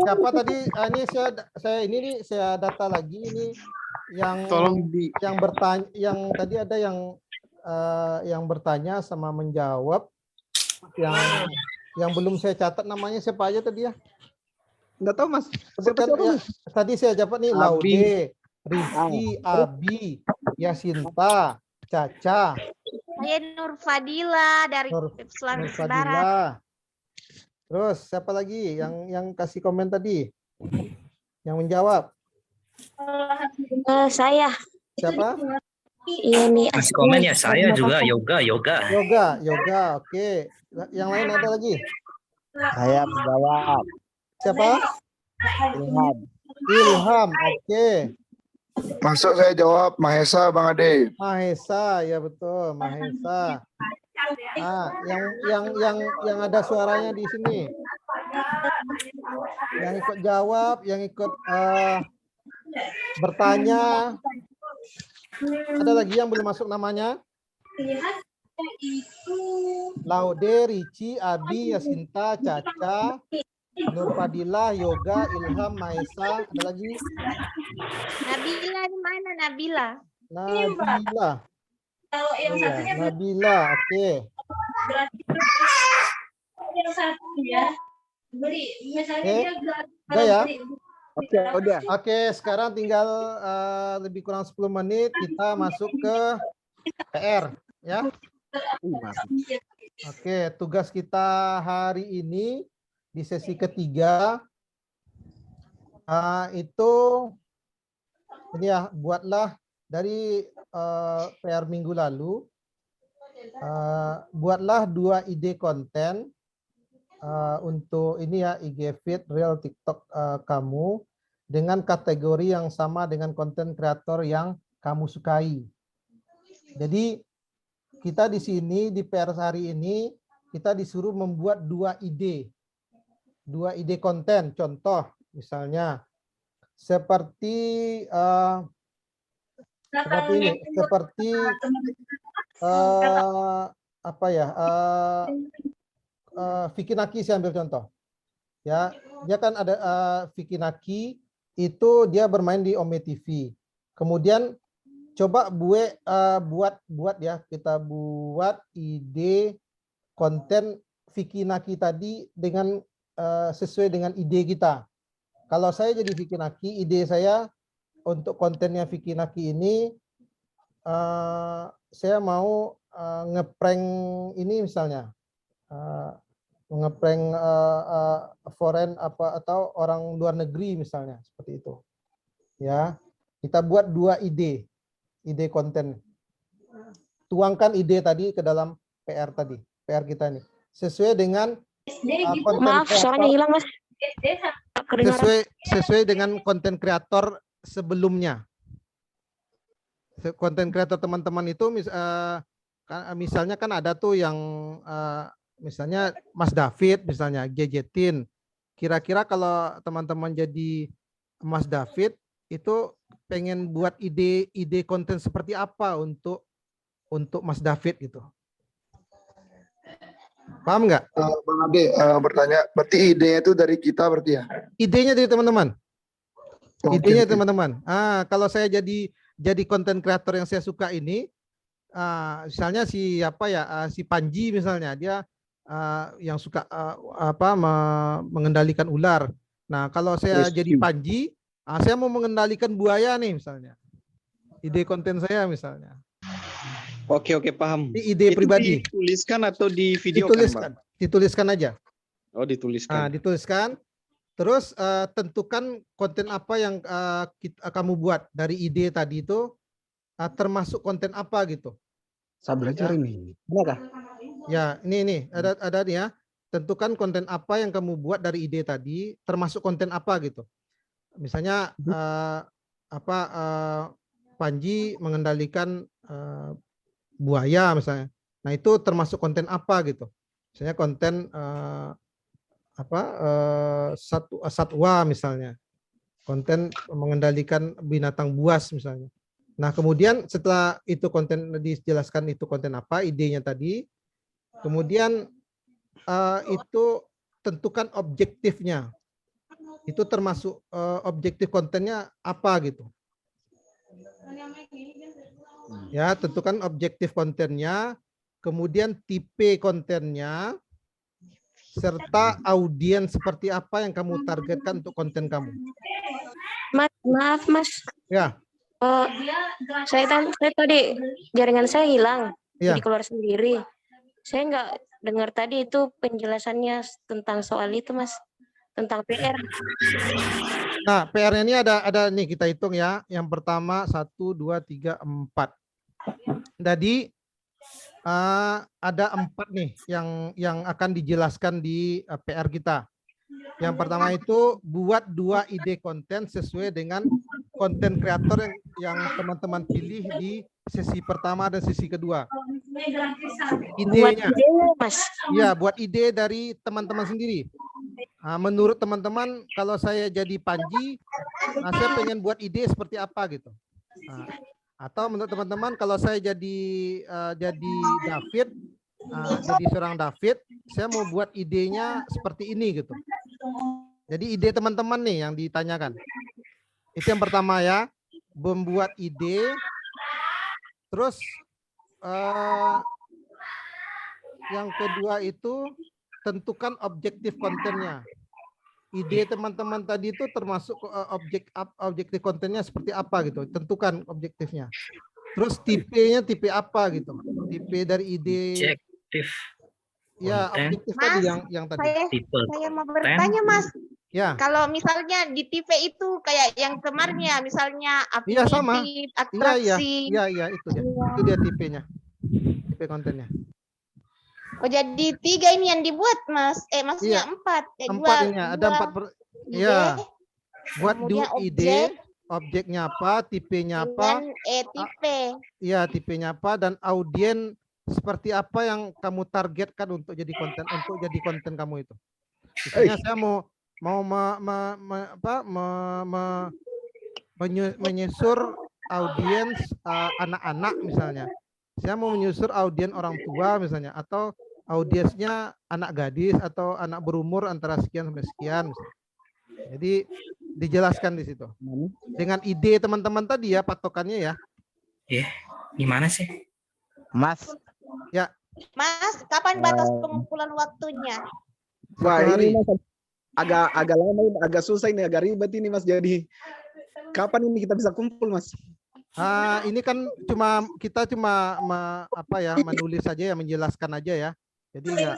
siapa tadi? Ini saya data lagi ini yang bertanya, yang tadi ada yang bertanya sama menjawab, yang belum saya catat namanya siapa aja tadi ya? Enggak tahu Mas. Tadi saya jawab nih, Laude, Rizky, Abi, Yasinta, Caca. Saya Nur Fadila dari Sulawesi Barat. Terus siapa lagi yang kasih komen tadi? Yang menjawab? Saya. Siapa? Iya nih. Kasih komen ya, saya juga Yoga. Oke. Yang lain ada lagi? Saya menjawab. Siapa? Ilham. Oke. Masuk saya jawab Mahesa, Bang Ade. Mahesa, ya betul, Mahesa. Yang ada suaranya di sini. Yang ikut jawab, yang ikut bertanya. Ada lagi yang belum masuk namanya? Laude, Ricci, Abi, Yasinta, Caca, Nur Fadila, Yoga, Ilham, Mahesa. Ada lagi? Nabila di mana Nabila? Nabila. Oh, ya, Nabila, oke. Udah ya? Udah. Oke, sekarang tinggal lebih kurang 10 menit kita masuk ke PR ya. Oke, tugas kita hari ini di sesi ketiga itu ini ya, buatlah dari PR minggu lalu, buatlah 2 ide konten untuk ini ya, IG feed real TikTok kamu dengan kategori yang sama dengan konten kreator yang kamu sukai. Jadi kita di sini di PR hari ini kita disuruh membuat 2 ide konten. Contoh misalnya seperti ini, seperti apa ya, Vicky Naki saya ambil contoh. Ya, dia kan ada Vicky Naki itu dia bermain di Ome TV. Kemudian coba buat ya, kita buat ide konten Vicky Naki tadi dengan sesuai dengan ide kita. Kalau saya jadi Vicky Naki, ide saya untuk kontennya Vicky Naki ini saya mau ngeprank ini misalnya, ngeprank foreign apa atau orang luar negeri misalnya, seperti itu. Ya, kita buat 2 ide konten. Tuangkan ide tadi ke dalam PR tadi, PR kita nih. Sesuai dengan konten Maaf, suaranya hilang, Mas. Sesuai dengan konten kreator sebelumnya. Konten kreator teman-teman itu misalnya kan ada tuh yang misalnya Mas David misalnya gadgetin. Kira-kira kalau teman-teman jadi Mas David itu pengen buat ide konten seperti apa untuk Mas David gitu. Paham nggak? Bang Ade bertanya, berarti idenya itu dari kita berarti ya? Idenya dari teman-teman. Idenya Oke. teman-teman. Kalau saya jadi konten kreator yang saya suka ini, misalnya si Panji misalnya, dia yang suka mengendalikan ular. Nah, kalau saya jadi Panji, saya mau mengendalikan buaya nih misalnya. Ide konten saya misalnya. Oke, paham. Ini ide pribadi. Dituliskan atau di video? Dituliskan aja. Oh, dituliskan. Dituliskan. Terus tentukan konten apa yang kamu buat dari ide tadi itu, termasuk konten apa gitu. Saya belajar ini. Benar? Ya, ini ada nih ya. Tentukan konten apa yang kamu buat dari ide tadi, termasuk konten apa gitu. Misalnya Panji mengendalikan buaya misalnya. Nah, itu termasuk konten apa gitu. Misalnya konten satwa misalnya. Konten mengendalikan binatang buas misalnya. Nah, kemudian setelah itu konten dijelaskan itu konten apa, idenya tadi, kemudian itu tentukan objektifnya. Itu termasuk objektif kontennya apa gitu. Ya, tentukan objektif kontennya, kemudian tipe kontennya, serta audiens seperti apa yang kamu targetkan untuk konten kamu. Mas, maaf Mas. Ya. Saya tadi jaringan saya hilang, Ya. jadi keluar sendiri. Saya nggak dengar tadi itu penjelasannya tentang soal itu Mas, tentang PR. Nah, PR-nya ini ada nih, kita hitung ya. Yang pertama 1, 2, 3, 4. Jadi ada 4 nih yang akan dijelaskan di PR kita. Yang pertama itu buat 2 ide konten sesuai dengan konten kreator yang teman-teman pilih di sesi pertama dan sesi kedua. Idenya, Mas. Ya, buat ide dari teman-teman sendiri. Menurut teman-teman, kalau saya jadi Panji, saya pengen buat ide seperti apa gitu. Atau menurut teman-teman, kalau saya jadi David, jadi seorang David, saya mau buat idenya seperti ini gitu. Jadi ide teman-teman nih yang ditanyakan. Itu yang pertama ya, membuat ide. Terus yang kedua itu tentukan objektif kontennya. Ide teman-teman tadi itu termasuk objektif kontennya seperti apa gitu. Tentukan objektifnya. Terus tipenya tipe apa gitu. Tipe dari ide. Objektif. Ya, objektif Mas, tadi yang tadi. Saya mau bertanya Mas. Ya. Kalau misalnya di TV itu kayak yang kemarin ya, misalnya Iya sama. afiliatif, Iya atraksi. iya itu dia. Itu dia tipenya. Tipe kontennya. Oh jadi 3 ini yang dibuat Mas? Maksudnya Iya. 4. 4 ini ada 4 Iya. Buat kemudian ide, objeknya apa, tipenya apa? tipe. Iya, tipenya apa dan audien seperti apa yang kamu targetkan untuk jadi konten kamu itu. Misalnya saya mau menyusur audiens anak-anak misalnya. Saya mau menyusur audiens orang tua misalnya, atau audiensnya anak gadis atau anak berumur antara sekian sampai sekian. Misalnya. Jadi dijelaskan di situ. Dengan ide teman-teman tadi ya patokannya ya. Gimana sih? Mas. Ya. Mas, kapan batas pengumpulan waktunya? Wah, ini Mas, agak lama ini, agak susah ini, agak ribet ini Mas. Jadi kapan ini kita bisa kumpul Mas? Ini kan kita cuma menulis saja ya, menjelaskan aja ya. Jadi enggak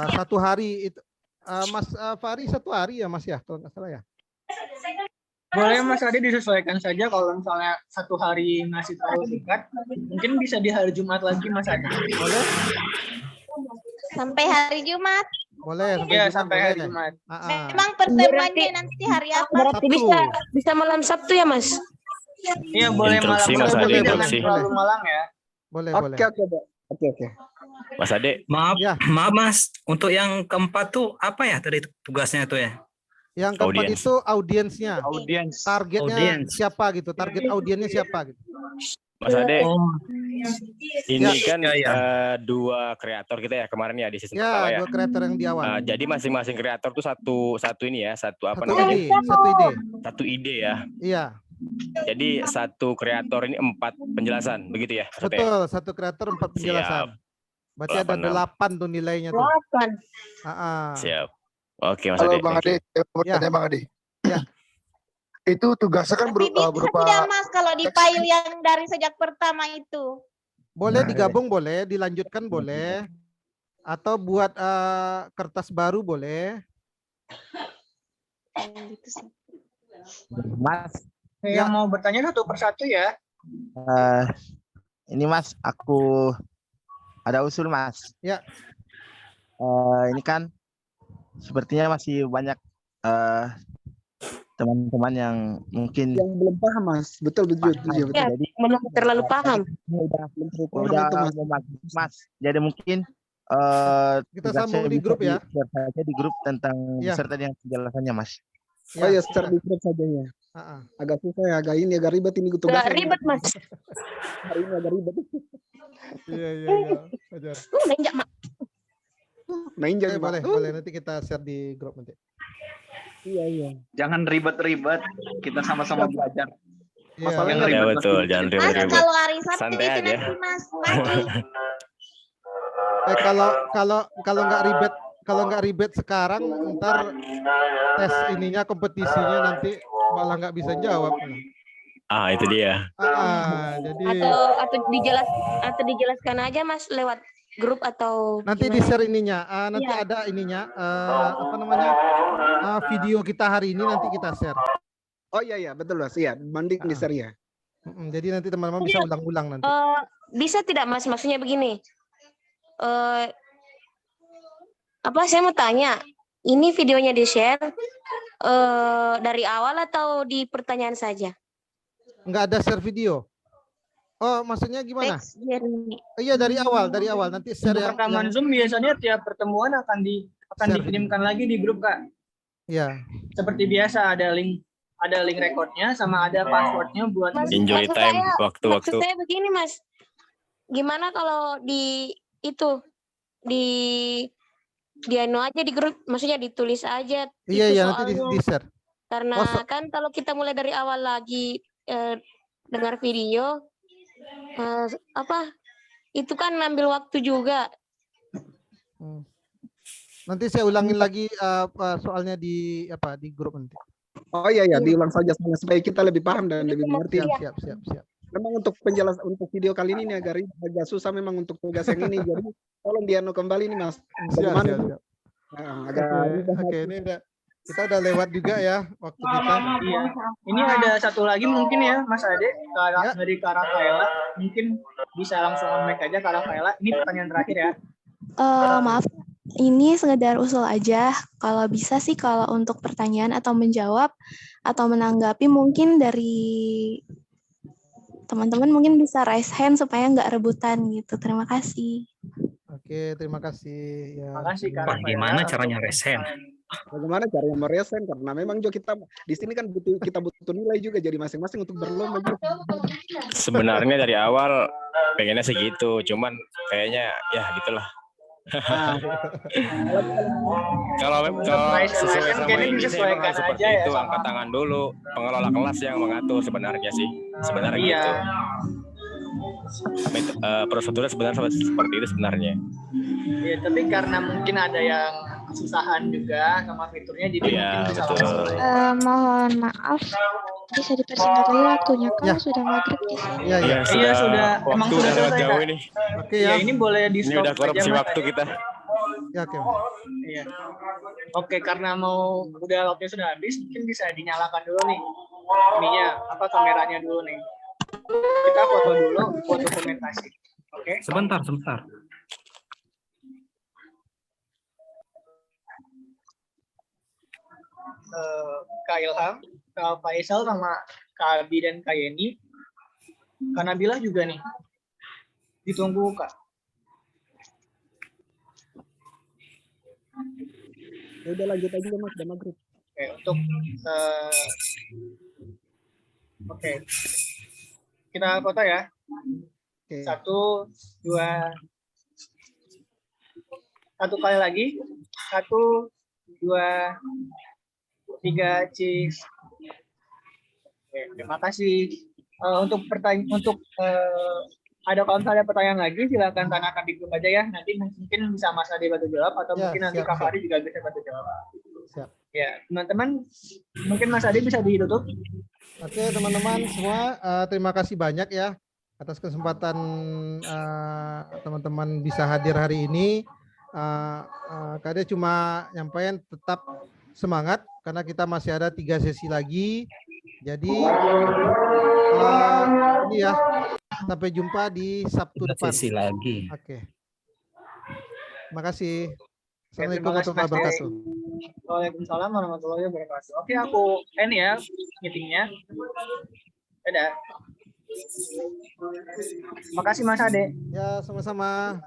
1 hari itu Mas Fahri 1 hari ya Mas ya, kalau nggak salah ya. Boleh Mas Adi disesuaikan saja, kalau misalnya 1 hari masih terlalu singkat, mungkin bisa di hari Jumat lagi Mas Adi. Boleh? Sampai hari Jumat. Boleh sampai hari Jumat. Memang pertemuannya nanti hari apa? Berarti bisa malam Sabtu ya Mas? Iya boleh malam, boleh, jangan terlalu malam ya. Boleh. Oke. Mas Ade. Maaf Mas, untuk yang keempat tuh apa ya tadi tugasnya tuh ya? Yang keempat itu audiensnya. Targetnya siapa gitu, target audiensnya siapa gitu. Mas Ade, ini kan 2 kreator kita ya kemarin ya di season pertama ya. 2 kreator yang di awal. Jadi masing-masing kreator tuh satu ini ya, satu ide ya. Iya. Jadi 1 kreator ini 4 penjelasan, begitu ya? Betul, 1 kreator 4 penjelasan. Berarti ada 8 tuh nilainya tuh. 8. Siap. Oke Mas Halo Ade. Bang Ade, Bang Ade. Ya. Itu tugasnya kan berupa tidak Mas kalau di file yang dari sejak pertama itu? Boleh digabung, boleh dilanjutkan, boleh, atau buat kertas baru boleh. Mas. Yang mau bertanya satu persatu ya. Ini Mas, aku ada usul Mas. Ya. Ini kan sepertinya masih banyak teman-teman yang mungkin yang belum paham Mas. Betul. Ya, belum terlalu paham. Udah Mas. Jadi mungkin kita sambung di grup ya. Saja di grup tentang beserta dengan penjelasannya Mas. Oh ya, secara di grup saja ya. Agak susah ya, agak ribet ini tugasnya. Agak ribet Mas. Hari ini agak ribet. Iya. Ajar. Nainjak boleh nanti kita share di grup nanti. Iya. Jangan ribet-ribet, kita sama-sama belajar. Masalahnya Ya betul, jangan Mas ribet-ribet. kalau hari Sabtu Santai itu aja. nanti Mas lagi. Kalau nggak ribet sekarang, ntar tes ininya kompetisinya nanti malah nggak bisa jawab. Itu dia. Jadi atau dijelaskan aja Mas lewat grup atau nanti di share ininya. Nanti ada ininya video kita hari ini nanti kita share. Oh iya betul Mas. Iya, banding di share ya. Jadi nanti teman-teman bisa ulang-ulang nanti. Bisa tidak Mas? Maksudnya begini. Saya mau tanya, ini videonya di-share dari awal atau di pertanyaan saja? Enggak ada share video. Oh, maksudnya gimana? Iya, dari awal nanti share Rekaman Zoom biasanya tiap pertemuan akan dikirimkan lagi di grup Kak. Iya. Seperti biasa ada link recordnya sama ada passwordnya buat enjoy time waktu-waktu. Maksud saya begini Mas, gimana kalau di anu aja di grup, maksudnya ditulis aja. Iya nanti di share. Karena kan kalau kita mulai dari awal lagi dengar video, itu kan ngambil waktu juga. Nanti saya ulangin lagi soalnya di grup nanti. Oh iya diulang saja supaya kita lebih paham dan lebih mengerti. Siap. Memang untuk penjelasan untuk video kali ini agak susah memang untuk tugas yang ini. Jadi tolong dianu kembali nih Mas. Bagaimana? Siap. Oke, ini Kita udah lewat juga ya waktu kita. Iya. Ini ada satu lagi mungkin ya Mas Ade dari Kak Rafaela. Mungkin bisa langsung on mic aja Kak Rafaela. Ini pertanyaan terakhir ya. Maaf, ini sekedar usul aja. Kalau bisa sih kalau untuk pertanyaan atau menjawab atau menanggapi mungkin dari teman-teman mungkin bisa raise hand supaya nggak rebutan gitu. Terima kasih. Oke, terima kasih. Ya. Terima kasih Kak. Gimana caranya raise hand? Bagaimana caranya meresen? Karena memang juga kita di sini kan kita butuh nilai juga jadi masing-masing untuk berlomba. Sebenarnya dari awal pengennya segitu, cuman kayaknya ya gitulah. Kalau sesuai sama ini saya memang seperti itu, angkat tangan dulu, pengelola kelas yang mengatur sebenarnya sih, sebenarnya gitu. Prosedurnya sebenarnya seperti itu sebenarnya. Iya, tapi karena mungkin ada yang kesusahan juga sama fiturnya, jadi mungkin bisa langsung. Mohon maaf, bisa dipersingkat lagi waktunya kan sudah maghrib di sini. Iya sudah, emang sudah selesai jauh Kak. ini. Oke Ya, ya. ini boleh di Ini stop udah korupsi aja, Mas. waktu kita. Ya, oke. Iya. Oke, karena udah waktunya sudah habis, mungkin bisa dinyalakan dulu nih. Ininya, kameranya dulu nih. Kita foto dulu, foto dokumentasi. Oke. Sebentar. Kak Ilham, Kak Faisal sama Kak Abi dan Kak Yeni. Kak Nabila juga nih. Ditunggu Kak. Ya udah lanjut aja Mas, udah maghrib. Oke, untuk oke. Kita foto ya. Oke. 1, 2. Satu kali lagi. 1, 2, 3, cheese. Oke, terima kasih. Untuk kalau misalnya ada pertanyaan lagi, silakan tanyakan di grup aja ya. Nanti mungkin bisa Mas Ade bantu jawab atau mungkin nanti Kak Fahri juga bisa bantu jawab. Siap. Ya, teman-teman, mungkin Mas Ade bisa ditutup. Oke, teman-teman semua, terima kasih banyak ya atas kesempatan teman-teman bisa hadir hari ini. Kak Ade cuma nyampaikan tetap semangat karena kita masih ada 3 sesi lagi. Jadi ini ya, sampai jumpa di Sabtu depan. Sesi lagi. Oke. Terima kasih. Terima Assalamualaikum kasih, warahmatullahi Mas wabarakatuh. Waalaikumsalam warahmatullahi wabarakatuh. Oke, aku end ya meetingnya. Dadah. Terima kasih Mas Ade. Ya, sama-sama.